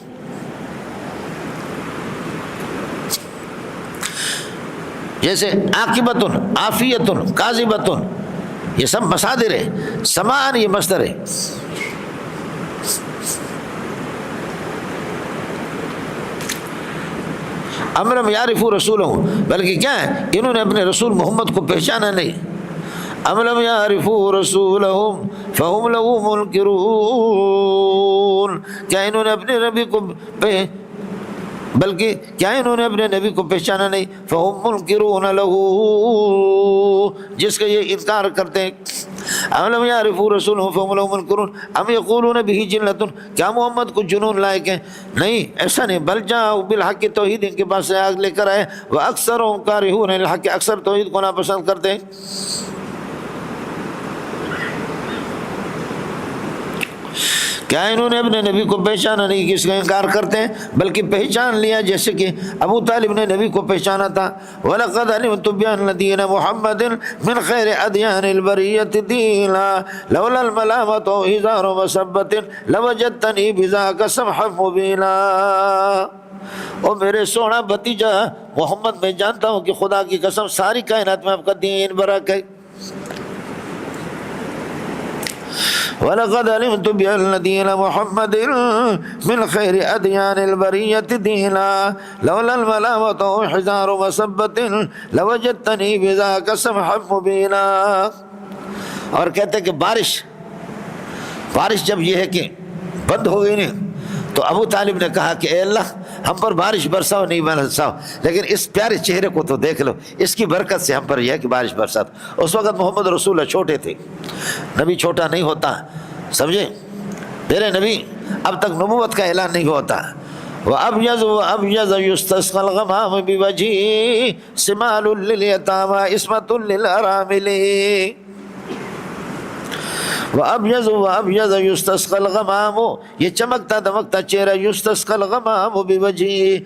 جیسے عاقبتن، عافیتن، کاذبتن، یہ سب مصادر ہے، سماعن یہ مصدر ہے۔ ام لم یعرفوا رسولہم، بلکہ کیا ہے، انہوں نے اپنے رسول محمد کو پہچانا نہیں، ام لم یعرفوا رسولہم فہم لہ منکرون، کیا انہوں نے اپنے نبی کو بلکہ کیا انہوں نے اپنے نبی کو پہچانا نہیں، فہم منکرون لہ، جس کا یہ انکار کرتے ہیں۔ ام لم یعرفوا رسولہم فہم لہ منکرون ام یقولون بہ جنۃ، کیا محمد کو جنون لائق ہے؟ نہیں، ایسا نہیں، بل جاءوا بالحق، توحید ان کے پاس سے آگ لے کر آئے، واکثرهم کارہون الحق، اکثر توحید کو ناپسند کرتے ہیں۔ کیا انہوں نے اپنے نبی کو پہچانا نہیں کہ اس کا انکار کرتے ہیں، بلکہ پہچان لیا، جیسے کہ ابو طالب نے نبی کو پہچانا تھا۔ وَلَقَدْ عَلِمْتُ بِأَنَّ دِينَ مُحَمَّدٍ مِنْ خَيْرِ أَدْيَانِ الْبَرِيَّةِ دِينًا لَوْلَا الْمَلَامَةُ وَإِزَارُ مَسَبَّةٍ لَوَجَدْتَنِي بِذَاكَ سَمْحًا مُبِينًا۔ او میرے سونا بھتیجا محمد، میں جانتا ہوں کہ خدا کی قسم ساری کائنات میں آپ کا دین برحق ہے۔ وَلَقَدْ عَلِمْتُ بِأَنَّ دِينَ مُحَمَّدٍ مِنْ خَيْرِ أَدْيَانِ الْبَرِيَّةِ دِينًا لَوْلَا الْمَلَامَةُ وَحِذَارُ مَسَبَّةٍ لَوَجَدْتَنِي بِذَاكَ سَمْحًا مُبِينًا۔ اور کہتے ہیں کہ بارش جب یہ ہے کہ بند ہو گئی نہیں تو ابو طالب نے کہا کہ اے اللہ ہم پر بارش برساؤ، نہیں برساؤ، لیکن اس پیارے چہرے کو تو دیکھ لو، اس کی برکت سے ہم پر یہ ہے کہ بارش برسات۔ اس وقت محمد رسول اللہ چھوٹے تھے، نبی چھوٹا نہیں ہوتا، سمجھے؟ میرے نبی اب تک نبوت کا اعلان نہیں ہوتا۔ وَأَبْيَضُ يُسْتَسْقَى الْغَمَامُ بِوَجْهِهِ سِمَالٌ لِلْيَتَامَى عِصْمَةٌ لِلْأَرَامِلِ۔ وَأَبْيَضُ يُسْتَسْقَى الْغَمَامُ، یہ چمکتا دمکتا چہرہ، يُسْتَسْقَى الْغَمَامُ بِوَجْهِهِ،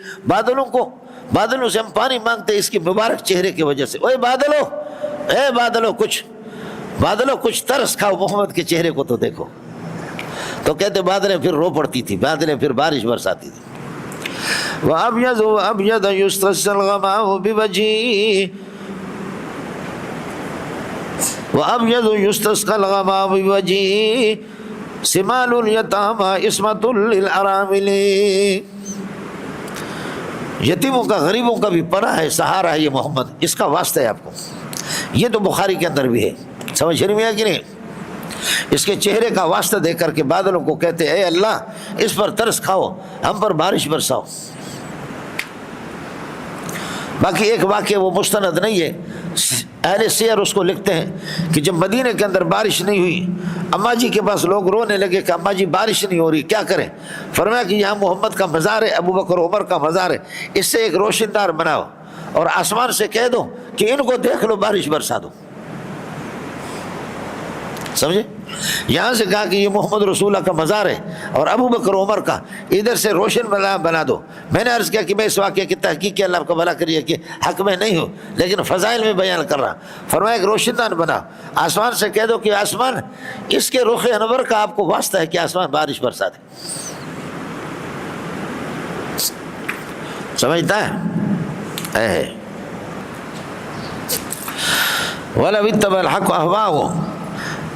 بادلوں سے ہم پانی مانگتے اس کی مبارک چہرے کی وجہ سے۔ اے بادلوں کچھ ترس کھاؤ، محمد کے چہرے کو تو دیکھو۔ تو کہتے بادلیں پھر رو پڑتی تھی، بادلیں پھر بارش برساتی تھی۔ وَأَبْيَضُ يُسْتَسْقَى الْغَمَامُ بِوَجْهِهِ وَأَبْيَضُ يُسْتَسْقَى الْغَمَامُ بِوَجْهِهِ سِمَالُ الْيَتَامَى عِصْمَةٌ لِلْأَرَامِلِ۔ یتیموں کا، غریبوں کا بھی پناہ ہے، سہارا ہے یہ محمد، اس کا واسطہ ہے آپ کو۔ یہ تو بخاری کے اندر بھی ہے، سمجھ میں ہے کہ نہیں؟ اس کے چہرے کا واسطہ دے کر کے بادلوں کو کہتے اے اللہ اس پر ترس کھاؤ، ہم پر بارش برساؤ۔ باقی ایک واقعہ وہ مستند نہیں ہے، اہل سیر اس کو لکھتے ہیں کہ جب مدینے کے اندر بارش نہیں ہوئی، اماں جی کے پاس لوگ رونے لگے کہ اماں جی بارش نہیں ہو رہی، کیا کریں؟ فرمایا کہ یہاں محمد کا مزار ہے، ابو بکر عمر کا مزار ہے، اس سے ایک روشن دار بناؤ اور آسمان سے کہہ دو کہ ان کو دیکھ لو، بارش برسا دو۔ سمجھے؟ یہاں سے کہا کہ یہ محمد رسول اللہ کا مزار ہے اور ابو بکر عمر کا، ادھر سے روشن بنا دو۔ میں نے عرض کیا کہ میں اس واقعے کی تحقیق اللہ آپ کا بھلا کریے کہ حق میں نہیں ہوں، لیکن فضائل میں بیان کر رہا۔ فرمایا ایک روشن دان بنا، آسمان سے کہہ دو کہ آسمان اس کے رخ انور کا آپ کو واسطہ ہے کہ آسمان بارش برسا دے۔ سمجھتا ہے؟ وَلَوِ اتَّبَعَ الْحَقُّ أَهْوَاءَهُمْ،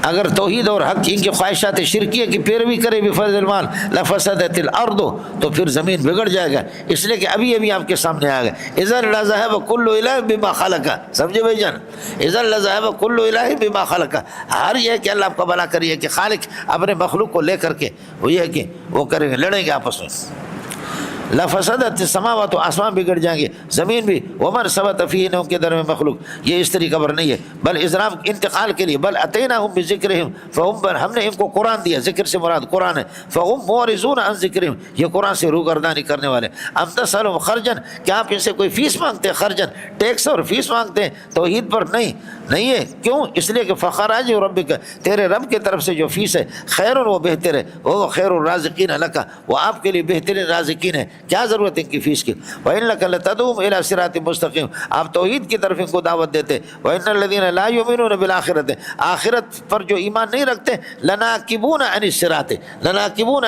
اگر توحید اور حق ان کی خواہشات شرکیہ کی پیروی کرے بفضل المال لفسدت الارض، تو پھر زمین بگڑ جائے گا۔ اس لیے کہ ابھی آپ کے سامنے آ گئے اذا لذهب كل اله بما خلق، سمجھے بھائی جان؟ اذا لذهب كل اله بما خلق، ہر یہ کہ اللہ آپ کا بھلا کریے کہ خالق اپنے مخلوق کو لے کر کے وہ یہ ہے کہ وہ کریں گے، لڑیں گے آپس میں۔ لفسدت السماوات، آسمان بگڑ جائیں گے، زمین بھی، ومن ثبت فیہ، ان کے در میں مخلوق۔ یہ اس طریقہ پر نہیں ہے، بل اضراب انتقال کے لیے، بل اتیناہم بذکرہم فہم، ہم نے ان کو قرآن دیا، ذکر سے مراد قرآن ہے، فہم معرضون عن ذکرہم، یہ قرآن سے روگردانی کرنے والے۔ ام تسألہم خرجا، کیا آپ ان سے کوئی فیس مانگتے ہیں؟ خرجن، ٹیکس اور فیس مانگتے ہیں توحید پر؟ نہیں ہے۔ کیوں؟ اس لیے کہ فخراج ربک، تیرے رب کی طرف سے جو فیس ہے، خیر، وہ بہتر ہے، وہ خیر الرازقین لک، وہ آپ کے لیے بہترین رازقین ہے، کیا ضرورت ہے ان کی فیس کی؟ وَإِنَّكَ لَتَدْعُوهُمْ إِلَىٰ صِرَاطٍ مُسْتَقِيمٍ، آپ توحید کی طرف ان کو دعوت دیتے۔ وَإِنَّ الَّذِينَ لَا يُؤْمِنُونَ بِالْآخِرَةِ، آخرت پر جو ایمان نہیں رکھتے، لَنَاكِبُونَ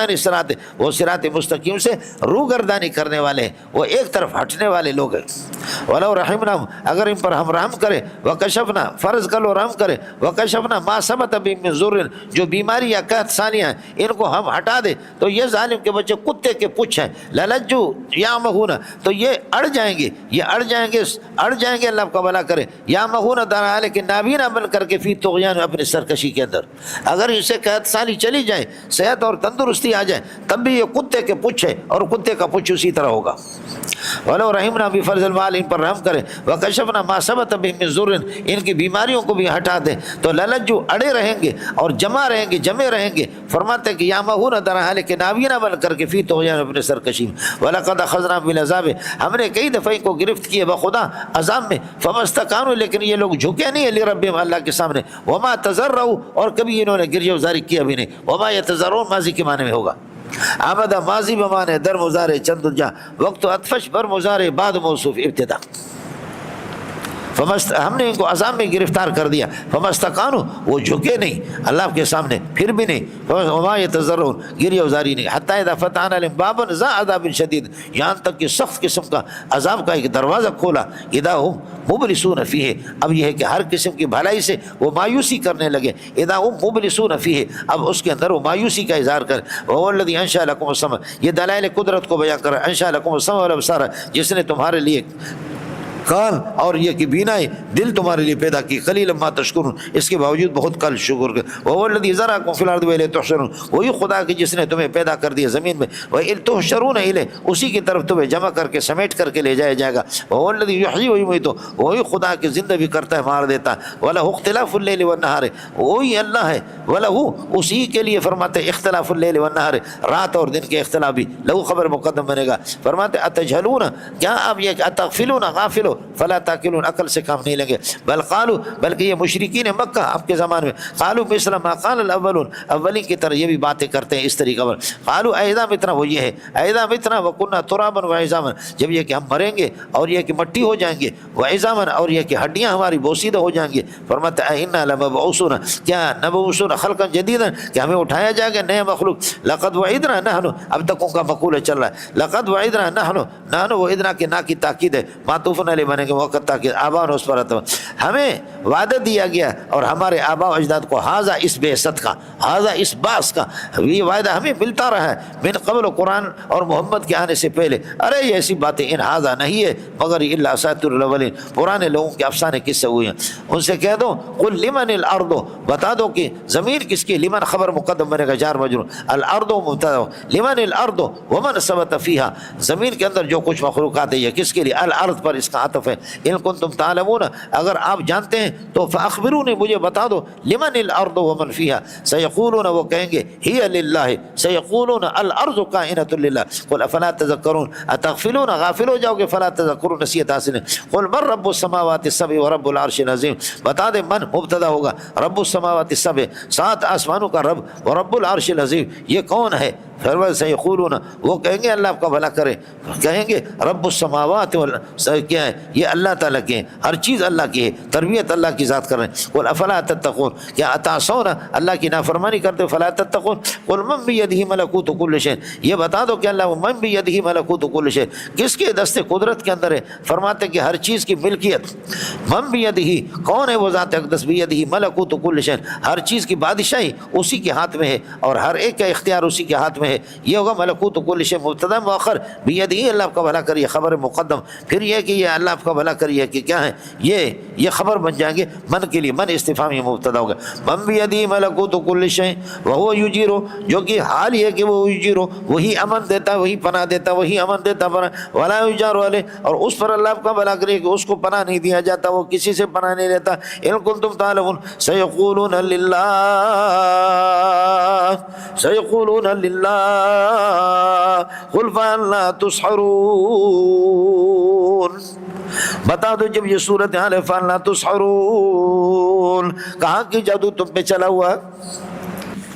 عَنِ الصِّرَاطِ، وہ صراط مستقیم سے روگردانی کرنے والے ہیں، وہ ایک طرف ہٹنے والے لوگ ہیں۔ وَلَوْ رَحِمْنَاهُمْ، اگر ان پر ہم رحم کرے، وَكَشَفْنَا، فرض کر لو رحم کرے، وَكَشَفْنَا مَا ثَبَتَ بِهِم مِّن ضُرٍّ، جو بیماری یا قحط ثانیہ ہیں ان کو ہم ہٹا دے، تو یہ ظالم کے بچے کتے کے پچھ ہیں، لَلَجُّوا یامہون، تو یہ اڑ جائیں گے، اللہ کا بھلا کرے، یامہون در حال کہ نابینا بن کر کے فی طغیان، اپنے سرکشی کے اندر۔ اگر اسے قحط سالی چلی جائے، صحت اور تندرستی آ جائے، تب بھی یہ کتے کے پچھ ہے اور کتے کا پچھ اسی طرح ہوگا۔ وَلَوْ رَحِمْنَا بِفَرْضِ الْمَالِ، ان پر رحم کرے، وَكَشَفْنَا مَا ثَبَتَ بِهِم مِّن ضُرٍّ، ان کی بیماریوں کو بھی ہٹا دیں، تو لَلَجُّوا، اڑے رہیں گے اور جمع رہیں گے۔ فرماتے ہیں کہ یامہون در حال کہ نابینا بن کر کے فی طغیان، اپنے سرکشی میں۔ وَلَقَدْ أَخَذْنَا بِالْعَذَابِ، ہم نے کئی دفعہ کو گرفت کیے بخدا عذاب میں، فَمَا اسْتَكَانُوا، لیکن یہ لوگ جھکے نہیں ہیں، لِرَبِّهِمْ، اللہ کے سامنے، وَمَا تَضَرَّعُوا، اور کبھی انہوں نے گریہ وزاری کیا بھی نہیں، وَمَا يَتَضَرَّعُونَ ماضی کے معنی میں ہوگا۔ آمدہ ماضی بمانے در مضارع چند جا، وقت اطفش بر مضارع بعد موصوف ابتدا۔ ہم نے ان کو عذاب میں گرفتار کر دیا، فمستقانوا، وہ جھکے نہیں اللہ کے سامنے، پھر بھی نہیں، وما یتضرعون، گریہ وزاری نہیں، حتی اذا فتحنا علیہم بابا ذا عذاب شدید، یہاں تک کہ سخت قسم کا عذاب کا ایک دروازہ کھولا، اذا ہم مبلسون فیہ، اب یہ ہے کہ ہر قسم کی بھلائی سے وہ مایوسی کرنے لگے، اذا ہم مبلسون فیہ، اب اس کے اندر وہ مایوسی کا اظہار کر، وهو الذی انشأ لکم السمع، یہ دلائل قدرت کو بیان کر رہا ہے، انشأ لکم السمع والابصار، جس نے تمہارے لیے کان اور یہ کہ بینائے دل تمہارے لیے پیدا کی، قلیلا ما تشکرون، اس کے باوجود بہت کل شکر کر، وهو الذی ذرأکم فی الارض والیہ تحشرون، وہی خدا کی جس نے تمہیں پیدا کر دیا زمین میں، وإلیہ تحشرون، الیہ، اسی کی طرف تمہیں جمع کر کے سمیٹ کر کے لے جایا جائے گا، وهو الذی یحیی ویمیت، وہی خدا کے زندہ بھی کرتا ہے مار دیتا ہے، وَلَهُ اخْتِلَافُ اللَّيْلِ وَالنَّهَارِ، وہی اللہ ہے، وَلَهُ، اسی کے لیے فرماتے اختلاف اللیل والنہار، رات اور دن کے اختلاف بھی، لہو خبر مقدم بنے گا، فرماتے اتجہلون، کیا آپ یہ اتغفلون، غافل ہو، فلا تاکلون، عقل سے کام نہیں لیں گے، بل قالوا، بلکہ یہ مشرکین مکہ آپ کے زمانے میں، قالوا مثل ما قال الاولون، اولین کی طرح یہ بھی باتیں کرتے ہیں اس طریقہ پر، قالوا اذا متنا، وہ یہ ہے اذا متنا وكنا ترابا وعظاما، جب یہ کہ ہم مریں گے اور یہ کہ مٹی ہو جائیں گے، وعظاما، اور یہ کہ ہڈیاں ہماری بوسیدہ ہو جائیں گی، فرماتا ہے انا لمبعوثون، کیا نبعوثون خلقا جدیدا، کہ ہمیں اٹھایا جائے گا نئے مخلوق، لقد وعدنا نحن، اب تک ان کا مقولہ چل رہا ہے، لقد وعدنا نحن وعدنا کے نا کی تاکید ہے، معطوف علیہ بنے گے وقت تاکید، آبا اس پر ہمیں وعدہ دیا گیا اور ہمارے آبا و اجداد کو، حاضہ اس بعثت کا، حاضہ اس باس کا، یہ وعدہ ہمیں ملتا رہا ہے من قبل، قرآن اور محمد کے آنے سے پہلے، ارے یہ ایسی باتیں ان حاضہ نہیں ہے مگر الا اساطیر الاولین، پرانے لوگوں کے افسانے کس سے ہوئے ہیں، ان سے کہہ دو قل لمن الارض، بتا دو کہ زمین کس کی، لمن خبر مقدم بنے گا جار مجرور، الارض مبتدا، لمن الارض ومن ثبت فیہا، زمین کے اندر جو کچھ مخلوقات ہے یہ کس کے لیے، الارض پر اس کا عطف ہے، ان کنتم تعلمون، اگر آپ جانتے ہیں تو فاخبرونی، مجھے بتا دو، لمن الارض ومن فیہا، سیقولون، وہ کہیں گے ہی للہ، سیقولون الارض کائنۃ للہ، قل افلا تذکرون، اتغفلون، غافل ہو جاؤ گے، فلا تذکرون، نصیحت حاصل ہے، قل من رب السماوات السبع ورب العرش العظیم، بتا دے من مبتدا ہوگا، رب السماوات السبع، 7 آسمانوں کا رب، ورب العرش العظیم، یہ کون ہے، پھر سیقولون، وہ کہیں گے اللہ آپ کا بھلا کرے، کہیں گے رب السماوات کیا ہے، یہ اللہ تعالیٰ کے ہیں، ہر چیز اللہ کی ہے، تربیت اللہ کی ذات کر رہے ہیں، قل افلا تتقون، کیا اتعصون، اللہ کی نافرمانی کرتے ہو، فلا تتقون، قل من بیدہ ملکوت کل شیء، یہ بتا دو کہ اللہ من بیدہ ملکوت کل شیء، کس کے دست قدرت کے اندر ہے، فرماتے کہ ہر چیز کی ملکیت، من بیدہ، کون ہے وہ ذات اقدس، بیدہ ملکوت کل شیء، ہر چیز کی بادشاہی اسی کے ہاتھ میں ہے اور ہر ایک کا اختیار اسی کے ہاتھ میں ہے، یہ ہوگا ملکوت کل شیء، مبتدا مؤخر، بیدہ اللہ آپ کا بھلا کریے، خبر مقدم، پھر یہ کہ یہ اللہ آپ کا بھلا کریے کہ کیا ہے، یہ خبر بن جائیں گے من کے لیے، من استفہامی مبتدا ہوگا، من بیدہ ملکوت کل شیء وہو یجیر، جو کہ حال یہ کہ وہ یجیر، وہی امن دیتا، وہی پناہ دیتا، وہی امن دیتا، ولا یجار علیہ، اور اس پر اللہ آپ کا بھلا کریے کہ اس کو پناہ نہیں دیا جاتا، وہ کسی سے پناہ نہیں لیتا، ان کنتم تعلمون، سیقولون للہ، سیقولون للہ، قل فأنا تسحرون، بتا دو جب یہ صورتحال ہے، فأنا تسحرون، کہاں کی جادو تم پہ چلا ہوا،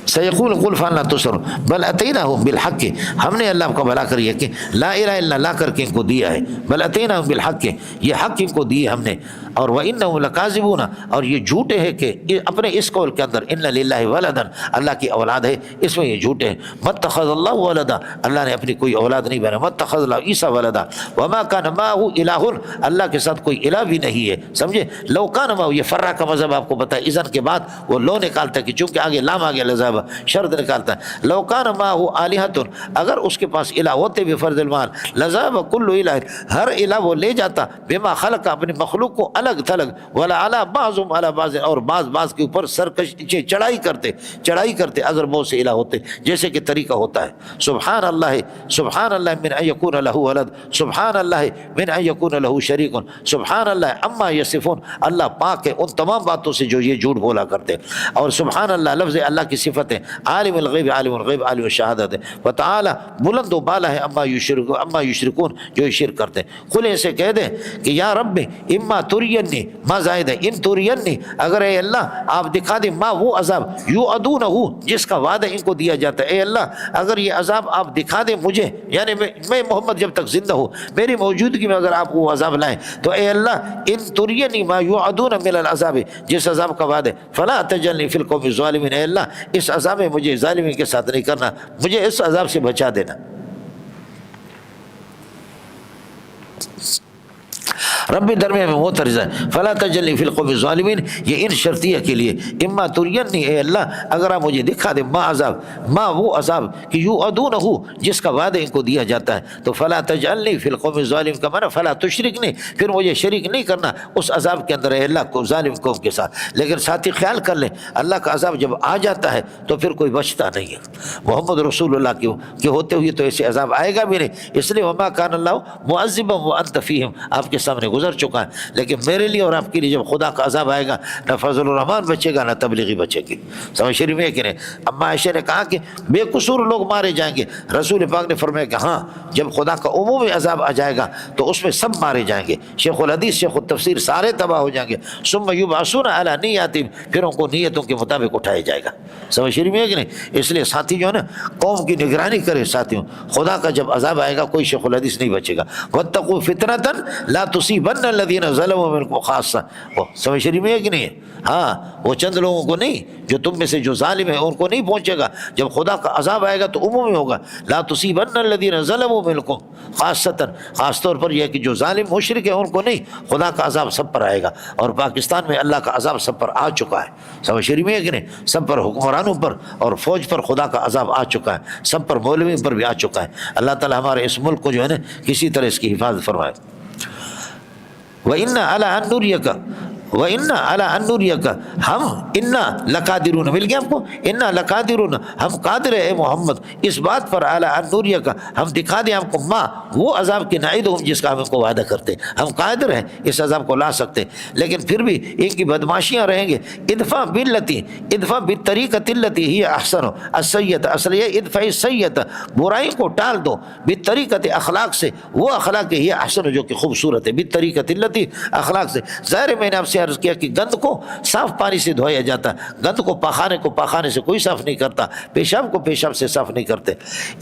سیقول قل فأنا تسحرون، بل اتیناہم بالحق، ہم نے اللہ کا بھلا کریے کہ لا الہ الا اللہ کر کے ان کو دیا ہے، بل اتیناہم بالحق، یہ حق ان کو دیے ہم نے، اور وَإِنَّهُ لَكَاذِبُونَ، اور یہ جھوٹے ہیں کہ اپنے اس قول کے اندر ان للہ ولدا، اللہ کی اولاد ہے، اس میں یہ جھوٹے ہیں، مَتَّخَذَ اللَّهُ وَلَدًا، اللہ نے اپنی کوئی اولاد نہیں بنا، مَتَّخَذَ اللَّهُ عِیسیٰ وَلَدًا وَمَا كَانَ مَعَهُ إِلَٰهٌ، اللہ کے ساتھ کوئی الہ بھی نہیں ہے، سمجھے، لو كَانَ مَعَهُ، یہ فرع کا مذہب آپ کو بتایا، اذن کے بعد وہ لو نکالتا ہے کہ چونکہ آگے لام آگے لذہب شرط نکالتا ہے، لو كَانَ مَعَهُ آلِهَةٌ، اگر اس کے پاس الہ ہوتے بفرض المال، لذهب كل الہ، ہر الہ وہ لے جاتا، بما خلق، اپنی مخلوق کو الگ تھلگ، ولا علی بعضهم علی بعض، اور بعض کے اوپر سرکشی چڑھائی کرتے اگر بہت سے الہ ہوتے، جیسے کہ طریقہ ہوتا ہے، سبحان اللہ من ان یکون له ولد، سبحان اللہ من ان یکون له شریک، سبحان اللہ عما یصفون، اللہ پاک ہے ان تمام باتوں سے جو یہ جھوٹ بولا کرتے، اور سبحان اللہ لفظ اللہ کی صفت ہے، ہیں عالم الغیب عالم الشہادت ہے، وتعالی بلند و بالا ہے اما یشرکون جو شرک کرتے ہیں۔ قل ایسے کہہ دیں کہ یا رب اما ترینی، ما زائد ہے، ان ترینی اگر اے اللہ آپ دکھا دیں ما وہ عذاب یوعدونہ جس کا وعدہ ان کو دیا جاتا ہے، اے اللہ اگر یہ عذاب آپ دکھا دیں مجھے، یعنی میں محمد جب تک زندہ ہوں میری موجودگی میں اگر آپ وہ عذاب لائیں تو اے اللہ ان ترینی ما یوعدون من العذاب جس عذاب کا وعدہ فلا تجلنی فی القوم الظالمین، اے اللہ اس عذاب میں مجھے ظالمین کے ساتھ نہیں کرنا، مجھے اس عذاب سے بچا دینا۔ رب درمیان میں معترض ہے فلا تجلی فی القوم الظالمین، یہ ان شرطیہ کے لیے اما ترینی اے اللہ اگر آپ مجھے دکھا دیں ما عذاب، ما وہ عذاب کہ یوعدونہ جس کا وعدہ ان کو دیا جاتا ہے، تو فلا تجعلنی فی القوم الظالمین کا معنی فلا تشرکنی، پھر مجھے شریک نہیں کرنا اس عذاب کے اندر اے اللہ کو ظالم قوم کے ساتھ۔ لیکن ساتھی خیال کر لیں اللہ کا عذاب جب آ جاتا ہے تو پھر کوئی بچتا نہیں ہے، محمد رسول اللہ کے ہوتے ہوئے تو ایسے عذاب آئے گا بھی نہیں، اس لیے وما کان اللہ معذبا وانت فیہم آپ کے سامنے گزر چکا ہے، لیکن میرے لیے اور آپ کے لیے جب خدا کا عذاب آئے گا نہ فضل الرحمان بچے گا نہ تبلیغی بچے گی۔ سمجھ شریف میں کہ نہیں؟ اما عائشہ نے کہا کہ بے قصور لوگ مارے جائیں گے، رسول پاک نے فرمایا کہ ہاں جب خدا کا عمومی عذاب آ جائے گا تو اس میں سب مارے جائیں گے، شیخ الحدیث شیخ التفسیر سارے تباہ ہو جائیں گے، ثم یبعثون علی نیاتہم پھر ان کو نیتوں کے مطابق اٹھایا جائے گا۔ سمجھ شریف میں کہ نہیں؟ اس لیے ساتھی جو ہے نا قوم کی نگرانی کرے، ساتھیوں خدا کا جب عذاب آئے گا کوئی شیخ الحدیث نہیں بچے گا۔ واتقوا فتنۃ لا تصیبن الذین ظلموا منکم خاصہ، وہ سمجھ شریف میں ہے کہ نہیں ہے؟ ہاں وہ چند لوگوں کو نہیں، جو تم میں سے جو ظالم ہیں ان کو نہیں پہنچے گا، جب خدا کا عذاب آئے گا تو عمومی ہوگا۔ لا تصیبن الذین ظلموا منکم خاصۃ، خاص طور پر یہ کہ جو ظالم مشرک ہیں ان کو نہیں، خدا کا عذاب سب پر آئے گا، اور پاکستان میں اللہ کا عذاب سب پر آ چکا ہے۔ سمجھ شریف میں ہے کہ نہیں؟ سب پر حکمرانوں پر اور فوج پر خدا کا عذاب آ چکا ہے، سب پر مولوی پر بھی آ چکا ہے۔ اللہ تعالی ہمارے اس ملک کو جو ہے نا کسی طرح اس کی حفاظت فرمائے۔ وَإِنَّا عَلَىٰ أَن نُرِيَكَ وَإِنَّا عَلَىٰ أَن نُرِيَكَ ہم اِنَّا لَقَادِرُونَ مل گیا آپ کو، اِنَّا لَقَادِرُونَ ہم قادر ہے اے محمد اس بات پر عَلَىٰ أَن نُرِيَكَ ہم دکھا دیں آپ کو ما وہ عذاب کے نعیدہم جس کا ہم ان کو وعدہ کرتے ہیں، ہم قادر ہیں اس عذاب کو لا سکتے ہیں، لیکن پھر بھی ان کی بدماشیاں رہیں گے۔ ادفع باللتی ادفع بالطریقۃ التی ہی احسن السیئۃ، اصل یہ ادفع السیئۃ برائی کو ٹال دو، بالطریقۃ اخلاق سے، وہ اخلاق ہی احسن جو کہ خوبصورت ہے، بالطریقۃ التی اخلاق سے۔ ظاہر میں نے آپ سے عرض کیا کہ گند کو صاف پانی سے دھویا جاتا ہے، گند کو پاخانے سے کوئی صاف نہیں کرتا، پیشاب کو پیشاب سے صاف نہیں کرتے۔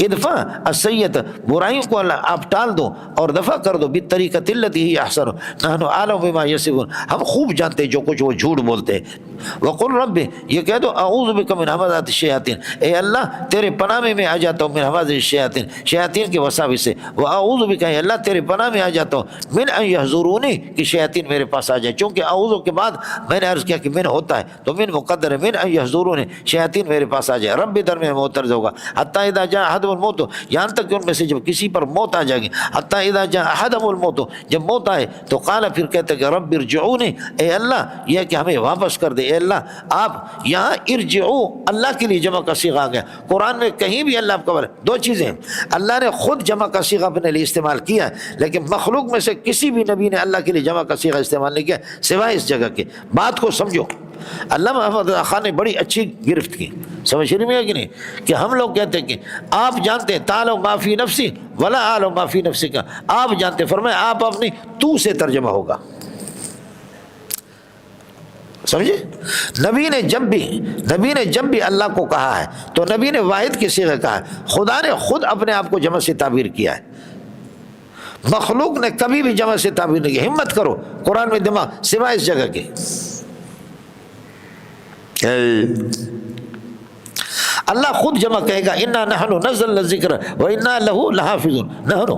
ادفع السیئۃ برائیوں کو آپ ٹال دو اور دفع کر دو بالطریقۃ التی ہی احسن نحن اعلم بما یصفون ہم خوب جانتے جو کچھ وہ جھوٹ بولتے ہیں۔ وقل رب یہ کہہ دو اعوذ بک من همزات الشیاطین، اے اللہ تیرے پناہ میں میں آ جاتا ہوں من همزات الشیاطین شیاطین کے وساوس سے، واعوذ بک اے اللہ تیرے پناہ میں آ جاتا ہوں من ان یحضرونی کہ شیاطین میرے پاس آ جائے، چونکہ اعوذ کے بعد میں نے عرض کیا کہ من ہوتا ہے تو من مقدر ہے، من ان یحضرونی شیاطین میرے پاس آ جائے۔ رب در میں معترض ہوگا حتی اذا جاء احدهم الموت یہاں تک کہ ان میں سے جب کسی پر موت آ جائے گی، حتی اذا جاء احدهم الموت جب موت آئے تو قال پھر کہتے کہ رب ارجعونی اے اللہ یہ کہ ہمیں واپس کر دے، اے اللہ آپ یہاں ارجعو اللہ کے لیے جمع کا صیغہ آ گیا، قرآن میں کہیں بھی اللہ آپ کا دو چیزیں ہیں، اللہ نے خود جمع کا صیغہ اپنے لیے استعمال کیا ہے لیکن مخلوق میں سے کسی بھی نبی نے اللہ کے لیے جمع کا صیغہ استعمال نہیں کیا سوائے اس جگہ کے۔ بات کو سمجھو، علامہ احمد خان نے بڑی اچھی گرفت کی، سمجھ رہی ہے کہ نہیں؟ کہ ہم لوگ کہتے ہیں کہ آپ جانتے ہیں تعالوا ما فی نفسی ولا اعلم ما فی نفسک، آپ جانتے، فرمایا آپ اپنی تو سے ترجمہ ہوگا، سمجھے؟ نبی نے جب بھی اللہ کو کہا ہے تو نبی نے واحد کے صیغہ کہا ہے، خدا نے خود اپنے آپ کو جمع سے تعبیر کیا ہے، مخلوق نے کبھی بھی جمع سے تعبیر نہیں کی۔ ہمت کرو قرآن میں دماغ سوائے اس جگہ کے، اللہ خود جمع کہے گا انا نحن نزلنا الذکر وانا له لحافظون، نحن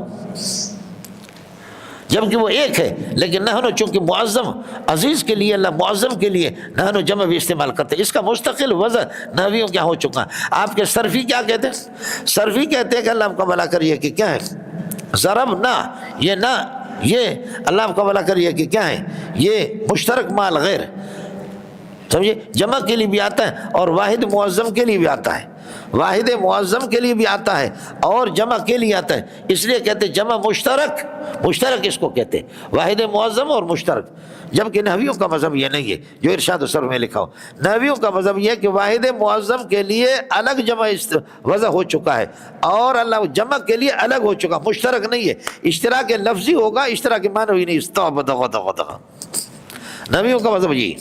جبکہ وہ ایک ہے لیکن نحن چونکہ معظم عزیز کے لیے اللہ معظم کے لیے نحن جمع بھی استعمال کرتے ہیں، اس کا مستقل وضع نحویوں کیا ہو چکا ہے۔ آپ کے صرفی کیا کہتے ہیں؟ صرفی کہتے ہیں کہ اللہ آپ کا بھلا کریے کہ کیا ہے ضرب نہ یہ نہ یہ اللہ آپ کا بھلا کریے کہ کیا ہے یہ مشترک مال غیر، سمجھے؟ جمع کے لیے بھی آتا ہے اور واحد معظم کے لیے بھی آتا ہے، واحد معظم کے لیے بھی آتا ہے اور جمع کے لیے آتا ہے، اس لیے کہتے ہیں جمع مشترک، مشترک اس کو کہتے ہیں، واحد معظم اور مشترک، جبکہ نحویوں کا مذہب یہ نہیں ہے جو ارشاد و سرح میں لکھا ہو۔ نحویوں کا مذہب یہ ہے کہ واحد معظم کے لیے الگ جمع وضع ہو چکا ہے اور اللہ جمع کے لیے الگ ہو چکا، مشترک نہیں ہے، اشتراک لفظی ہوگا، اشتراک معنوی نہیں۔ نبیوں کا مذہب یہی۔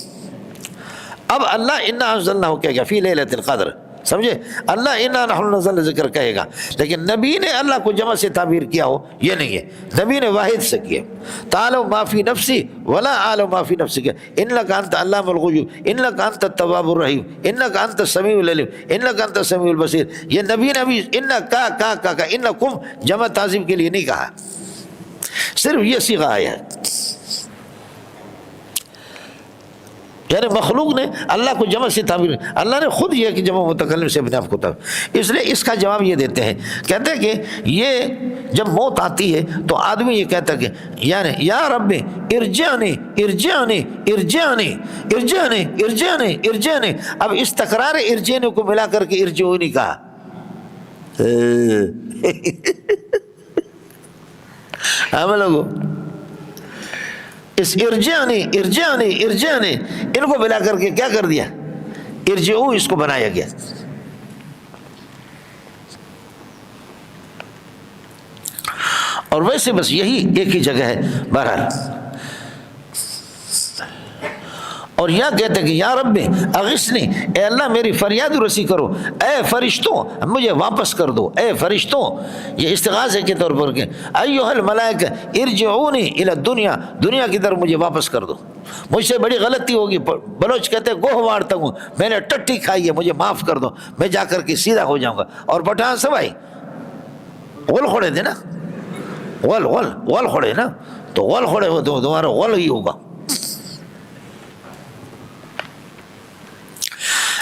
اب اللہ انا انزلناہ کہے گا فی لیلۃ القدر، سمجھے؟ اللہ انا نحن نزلنا ذکر کہے گا، لیکن نبی نے اللہ کو جمع سے تعبیر کیا ہو یہ نہیں ہے، نبی نے واحد سے کیا۔ تعلم ما فی نفسی ولا اعلم ما فی نفسک انک انت علام الغیوب انک انت التواب الرحیم انک انت السمیع العلیم انک انت السمیع البصیر۔ یہ نبی نے بھی کا انکم جمع تعظیم کے لیے نہیں کہا، صرف یہ صیغہ آیا ہے، یعنی مخلوق نے اللہ کو جمع سے تعبیر، اللہ نے خود یہ کہ جمع متکلم سے اپنے آپ کو تعبیر۔ اس لیے اس کا جواب یہ دیتے ہیں، کہتے ہیں کہ یہ جب موت آتی ہے تو آدمی یہ کہتا ہے کہ یعنی یا رب ارجعنی ارجعنی ارجعنی ارجعنی ارجعنی ارجعنی۔ اب اس تکرار ارجعنی کو ملا کر کے ارجعونی کہا۔ ہم لوگوں اس ارجعنی ارجعنی ارجعنی ان کو ملا کر کے کیا کر دیا؟ ارجعو اس کو بنایا گیا۔ اور ویسے بس یہی ایک ہی جگہ ہے بہرحال۔ اور یا کہتے کہ یا رب اغثنی، اے اللہ میری فریاد رسی کرو، اے فرشتوں مجھے واپس کر دو، اے فرشتوں، یہ استغاثے کے طور پر کہ ایھا الملائکہ ارجعونی الی الدنیا، دنیا کی طرف مجھے واپس کر دو، مجھ سے بڑی غلطی ہوگی۔ بلوچ کہتے ہیں گوہ وارتا ہوں، میں نے ٹٹی کھائی ہے، مجھے معاف کر دو، میں جا کر کے سیدھا ہو جاؤں گا۔ اور پٹھان سب آئی غل کھوڑے تھے نا، غل کھوڑے نا، تو غل کھوڑے ہو تو تمہارا غل ہی ہوگا۔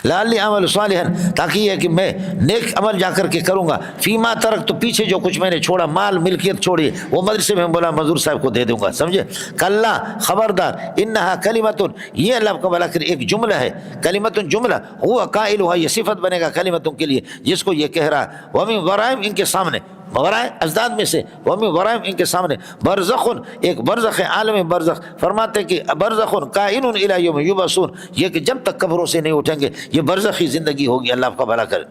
لعلی عمل صالحا، تاکہ یہ کہ میں نیک عمل جا کر کے کروں گا، فیما ترک، تو پیچھے جو کچھ میں نے چھوڑا، مال ملکیت چھوڑی، وہ مدرسے میں بولا مزدور صاحب کو دے دوں گا، سمجھے؟ کلا خبردار، انہا کلمتن، یہ اللہ کا بلا کر ایک جملہ ہے، کلمتن جملہ، ہوا قائلها، یہ صفت بنے گا کلمتن کے لیے جس کو یہ کہہ رہا ہے، ومن ورائم ان کے سامنے، ورائے ازداد میں سے، ومن ورائم ان کے سامنے، برزخن، ایک برزخ ہے، عالم برزخ، فرماتے ہیں کہ برزخن کائن الی یوم یبعثون، یہ کہ جب تک قبروں سے نہیں اٹھیں گے یہ برزخی زندگی ہوگی، اللہ آپ کا بھلا کرے۔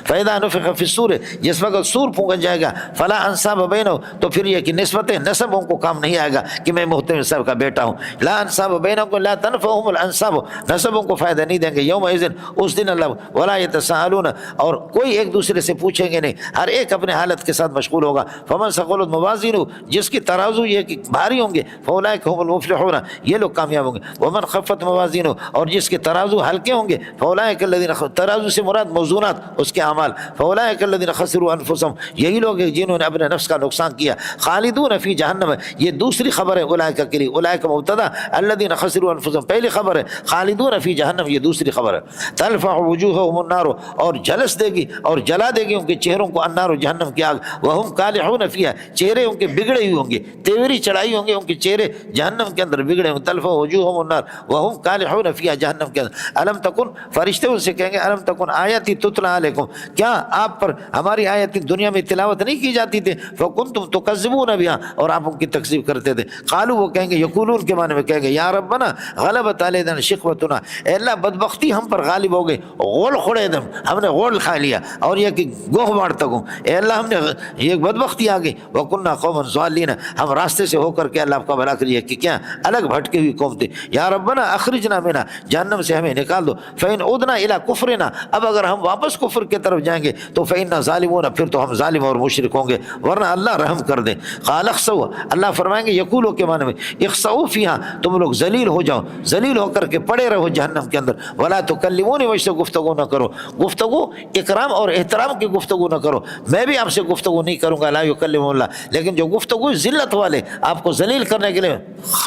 فاذا نفخ فی الصور، جس وقت سور پھونکا جائے گا، فلا انساب بینہم، تو پھر یہ کہ نسبتیں نسبوں کو کام نہیں آئے گا کہ میں محتمل صاحب کا بیٹا ہوں، لا انساب بینکم لا تنفعهم الانساب، نسبوں کو فائدہ نہیں دیں گے، یومئذ اس دن اللہ، ولا یتساءلون، اور کوئی ایک دوسرے سے پوچھیں گے نہیں، ہر ایک اپنے حالت کے ساتھ مشغول ہوگا۔ فمن ثقلت موازینہ، جس کی ترازو یہ کہ بھاری ہوں گے، فاولئک هم المفلحون، یہ لوگ کامیاب ہوں گے۔ ومن خفت موازینہ، اور جس کے ترازو ہلکے ہوں گے، فاولئک الذین، ترازو سے مراد موزونات اس کے اعمال، فاولئک الذین خسروا انفسهم، یہی لوگ ہیں جنہوں نے اپنے نفس کا نقصان کیا۔ خالدون فی جہنم، یہ دوسری خبر ہے اولئک کے لیے، اولئک مبتدا، الذین خسروا انفسهم پہلی خبر ہے، خالدون فی جہنم یہ دوسری خبر ہے۔ تلفح وجوہهم النار، اور جلس دے گی اور جلا دے گی ان کے چہروں کو، النار جہنم کی آگ، وہم کالحون فیہا، چہرے ان کے بگڑے ہوئے ہوں گے، تیوری چڑھائی ہوں گے ان کے چہرے جہنم کے اندر بگڑے ہوں گے۔ تلفح وجوہهم النار وہم کالحون فیہا، جہنم کے اندر۔ الم تکن، فرشتے ان سے کہیں گے الم تکن آیاتی تتلی علیکم، کیا آپ پر ہماری آیتیں دنیا میں تلاوت نہیں کی جاتی تھی؟ فکنتم تکذبون بہا، اور آپ ان کی تکذیب کرتے تھے۔ قالوا، وہ کہیں گے، یقولون کے معنی میں کہیں گے، یا ربنا غلبت علینا شقوتنا، اے اللہ بدبختی ہم پر غالب ہو گئی، غول خڑے دم، ہم نے غول کھا لیا، اور یہ کہ گوہ بار تک، اے اللہ ہم نے یہ بدبختی آ گئی، وکنا قوما ضالین، ہم راستے سے ہو کر کے اللہ آپ کا بھلا کریے کہ کیا الگ بھٹکی ہوئی قوم تھی۔ یا ربنا اخرجنا منها، جہنم سے ہمیں نکال دو، فإن عدنا إلى كفرنا، اب اگر ہم واپس کفر کی طرف جائیں گے تو فإنا ظالمون، پھر تو ہم ظالم اور مشرک ہوں گے، ورنہ اللہ رحم کر دے۔ قال اخسؤوا، اللہ فرمائیں گے یقولوا کے معنی میں، اخسؤوا فیها، تم لوگ ذلیل ہو جاؤ، ذلیل ہو کر کے پڑے رہو جہنم کے اندر، ولا تکلمونی، مجھ سے گفتگو نہ کرو، گفتگو اکرام اور احترام کی گفتگو نہ کرو، میں بھی آپ سے گفتگو نہیں کروں گا، لا یکلم اللہ، لیکن جو گفتگو ذلت والے، آپ کو ذلیل کرنے کے لیے،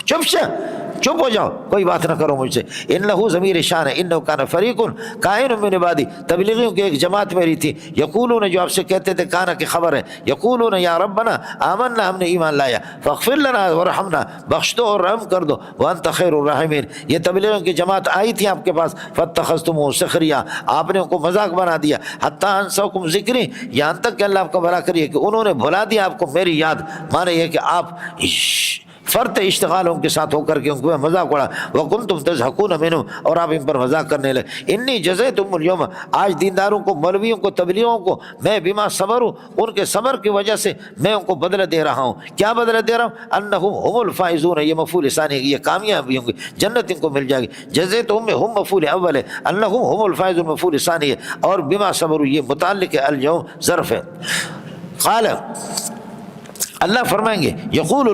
چپ سے چپ ہو جاؤ، کوئی بات نہ کرو مجھ سے. انہو ضمیر شان ہے، انہو کان فریقن کائن من عبادی، تبلیغیوں کی ایک جماعت میری تھی، یقولون جو آپ سے کہتے تھے، کانا کی خبر ہے، یقولون یا ربنا آمنا، ہم نے ایمان لایا، فاغفر لنا ورحمنا، بخش دو اور رحم کر دو، وانت خیر الراحمین. یہ تبلیغیوں کی جماعت آئی تھی آپ کے پاس، فاتخذتموہ سخریا، آپ نے ان کو مذاق بنا دیا، حتی انسوکم ذکری، یہاں تک کہ اللہ آپ کا بھلا کریے کہ انہوں نے بھلا دیا آپ کو میری یاد. مانے یہ کہ آپ فرط اشتغال ان کے ساتھ ہو کر کے ان کو مذاق اڑا. وکنتم تضحکون منہم، اور آپ ان پر مذاق کرنے لگے. انی جزیتم اليوم، آج دینداروں کو، مولویوں کو، تبلیغوں کو میں بما صبروا، ان کے صبر کی وجہ سے میں ان کو بدلہ دے رہا ہوں. کیا بدلہ دے رہا ہوں؟ انہم هم الفائزون، یہ مفعول ثانی ہے، یہ کامیابی ہوں گے، جنت ان کو مل جائے گی. جزیتہم میں ہم مفعول اول ہے، انہم هم الفائزون مفعول ثانی ہے، اور بما صبروا یہ متعلق ہے، اليوم ظرف ہے. قال اللہ فرمائیں گے، یقول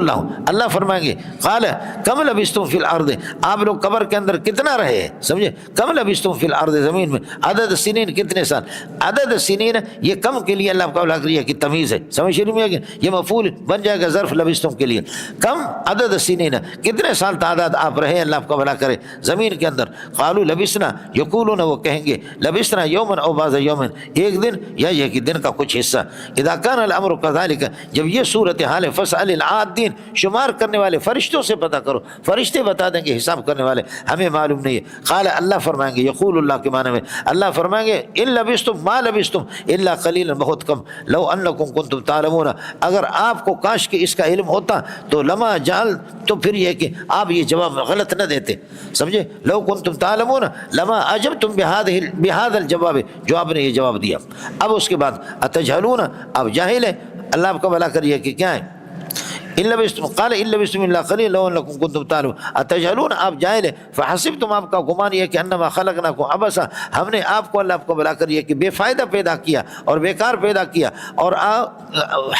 اللہ فرمائیں گے، قال کم لبثتم فی الارض، آپ لوگ قبر کے اندر کتنا رہے، سمجھے؟ کم لبثتم فی الارض، زمین میں، عدد سنین، کتنے سال. عدد سنین یہ کم کے لیے اللہ کا لفظ کی تمیز ہے، سمجھ شروع میں یہ مفعول بن جائے گا ظرف لبثتم کے لیے. کم عدد سنین، کتنے سال تعداد آپ رہے، اللہ کا بھلا کرے، زمین کے اندر. قالوا لبثنا، یقولون وہ کہیں گے، لبثنا یوما او بعض یوم، ایک دن یا یہ کہ دن کا کچھ حصہ. اذا کان الامر كذلك، جب یہ صورت حال فسأل العادین، شمار کرنے والے فرشتوں سے پتہ کرو، فرشتے بتا دیں گے، حساب کرنے والے ہمیں معلوم نہیں ہے. قال اللہ فرمائیں گے، یقول اللہ کے معنی میں اللہ فرمائیں گے، ان لبثتم ما لبثتم الا قلیلا، بہت کم. لو انکم کنتم تعلمون، اگر آپ کو کاش کہ اس کا علم ہوتا تو لما جعل، تو پھر یہ کہ آپ یہ جواب غلط نہ دیتے، سمجھے؟ لو کنتم تعلمون لما اجبتم بهذا الجواب، جو آپ نے یہ جواب دیا. اب اس کے بعد اتجہلون، اب جاہل ہے، اللہ آپ کا بھلا کریے کہ کیا ہے. ان لبثتم، قال ان لبثتم الا قليلا لو انکم کنتم تعلمون، اتجہلون، آپ جاہل ہیں. فحسبتم، آپ کا گمان یہ کہ انما خلقناکم عبثا، ہم نے آپ کو، اللہ آپ کو بھلا کریے کہ بے فائدہ پیدا کیا اور بیکار پیدا کیا. اور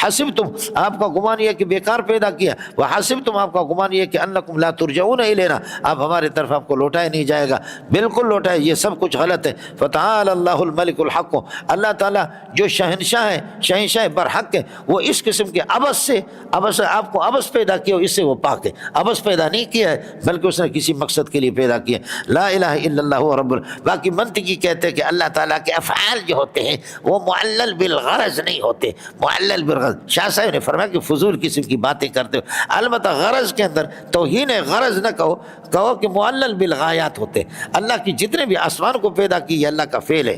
حسبتم، آپ کا گمان یہ کہ بیکار پیدا کیا. وحسبتم، آپ کا گمان یہ کہ انکم لا ترجعون الینا، آپ ہمارے طرف آپ کو لوٹایا نہیں جائے گا، بالکل لوٹائے، یہ سب کچھ غلط ہے. فتعالى اللہ الملک الحق، اللہ تعالیٰ جو شہنشاہ ہے، شہنشاہ برحق ہے، وہ اس قسم کے عبث سے، عبث آپ کو عبث پیدا کیا، اس سے وہ پاک ہے. عبث پیدا نہیں کیا ہے، بلکہ اس نے کسی مقصد کے لیے پیدا کیا. لا الہ الا اللہ رب. باقی منطقی کہتے ہیں کہ اللہ تعالیٰ کے افعال جو ہوتے ہیں وہ معلل بالغرض نہیں ہوتے، معلل بالغرض. شاہ صاحب نے فرمایا کہ فضول قسم کی باتیں کرتے ہو، البتہ غرض کے اندر توہین غرض نہ کہو، کہو کہ معلل بالغایات ہوتے ہیں. اللہ کی جتنے بھی آسمان کو پیدا کی یہ اللہ کا فعل ہے،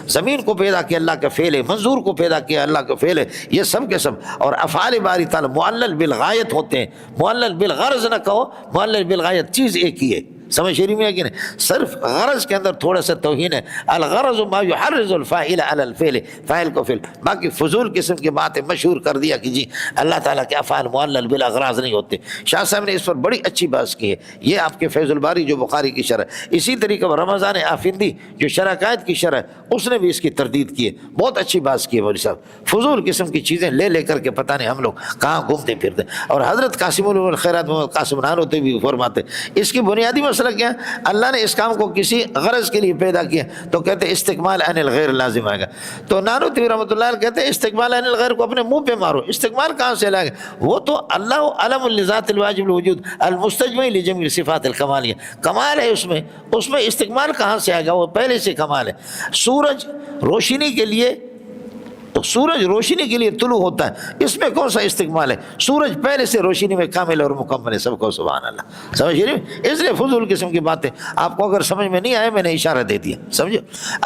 زمین کو پیدا کیا اللہ کا فعل ہے، منظور کو پیدا کیا اللہ کا فعل ہے، یہ سب کے سب. اور افعال باری تعالیٰ معلل بالغایت ہوتے ہیں، معلل بالغرض نہ کہو، معلل بالغایت چیز ایک ہی ہے. سمجھ شریف میں ہے کہ نہیں؟ صرف غرض کے اندر تھوڑا سا توہین ہے. الغرض ما يحرض الفاعل على الفعل، فاعل کو فعل. باقی فضول قسم کی باتیں مشہور کر دیا کہ جی اللہ تعالیٰ کے افعال معلل بالاغراض نہیں ہوتے. شاہ صاحب نے اس پر بڑی اچھی بات کی ہے، یہ آپ کے فیض الباری جو بخاری کی شرح. اسی طریقے پر رمضان آفندی جو شرح قائد کی شرح ہے، اس نے بھی اس کی تردید کی ہے، بہت اچھی بات کی ہے مولوی صاحب. فضول قسم کی چیزیں لے لے کر کے پتہ نہیں ہم لوگ کہاں گھومتے پھرتے. اور حضرت قاسم الخیرات محمد قاسم نانوتوی بھی فرماتے اس کی بنیادی مسئلہ کیا ہے، اللہ نے اس کام کو کسی غرض کے لیے پیدا کیا تو کہتے استقبال عن الغیر لازم آئے گا. تو نانوتوی رحمۃ اللہ علیہ کہتے ہیں استقبال عن الغیر کو اپنے منہ پہ مارو، استقبال کہاں سے لائے گا؟ وہ تو اللہ علم لذات الواجب الوجود المستجمع لجمیع صفات الکمالیہ، کمال ہے اس میں استقبال کہاں سے آئے گا؟ وہ پہلے سے کمال ہے. سورج روشنی کے لیے، تو سورج روشنی کے لیے طلوع ہوتا ہے، اس میں کون سا استقبال ہے؟ سورج پہلے سے روشنی میں کامل اور مکمل ہے. سب کو سبحان اللہ. سمجھ رہے؟ اس لیے فضول قسم کی باتیں آپ کو اگر سمجھ میں نہیں آئے، میں نے اشارہ دے دیا، سمجھے؟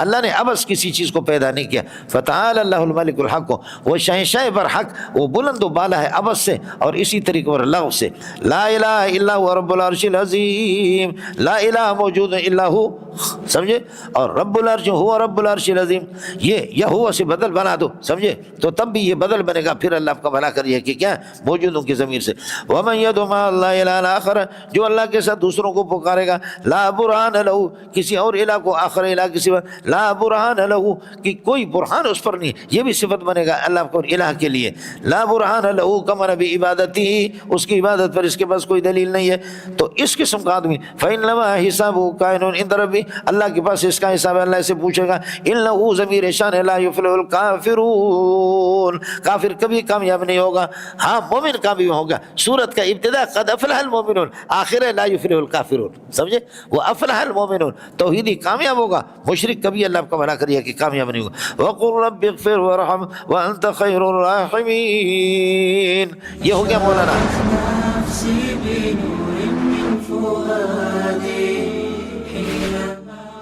اللہ نے عبث کسی چیز کو پیدا نہیں کیا. فتعال اللہ الملک الحق، وہ شہنشاہ برحق، وہ بلند و بالا ہے عبث سے اور اسی طریقے پر لغو سے. لا الہ الا هو رب العرش العظیم، لا الہ موجود الا هو، سمجھے؟ اور رب العرش ہوا رب العرش العظیم، یہ ہوا سے بدل بنا دو، سمجھے؟ تو تب بھی یہ بدل بنے گا. پھر اللہ آپ کا بھلا کریے کہ کیا موجودوں کی ضمیر سے. ومن يدع مع الله الها آخر، جو اللہ کے ساتھ دوسروں کو پکارے گا، لا برہان له، کسی اور الہ کو آخر الہ کسی لا برہان له، کہ کوئی برہان اس پر نہیں، یہ بھی صفت بنے گا اللہ کو الہ کے لیے. لا برہان له کمن بعبادتہ، اس کی عبادت پر اس کے پاس کوئی دلیل نہیں ہے. تو اس قسم کا آدمی فإنما حسابه كائن عند ربه، اللہ کے پاس اس کا حساب ہے، اللہ سے پوچھے گا. انه ضمیر شان لا يفلح الكافرون، الکافرون، کافر کبھی کامیاب نہیں ہوگا، ہاں مومن کامیاب ہوگا۔ سورت کا ابتدا قد افلح المومنون، آخر لا یفلح الکافرون، سمجھے؟ وہ افلح المومنون توحیدی کامیاب ہوگا، مشرک کبھی اللہ کا منع کریے کہ کامیاب نہیں ہوگا۔ وقل رب اغفر وارحم وانت خیر الراحمین، یہ ہو گیا مولانا۔ نفسي بنور من فؤادي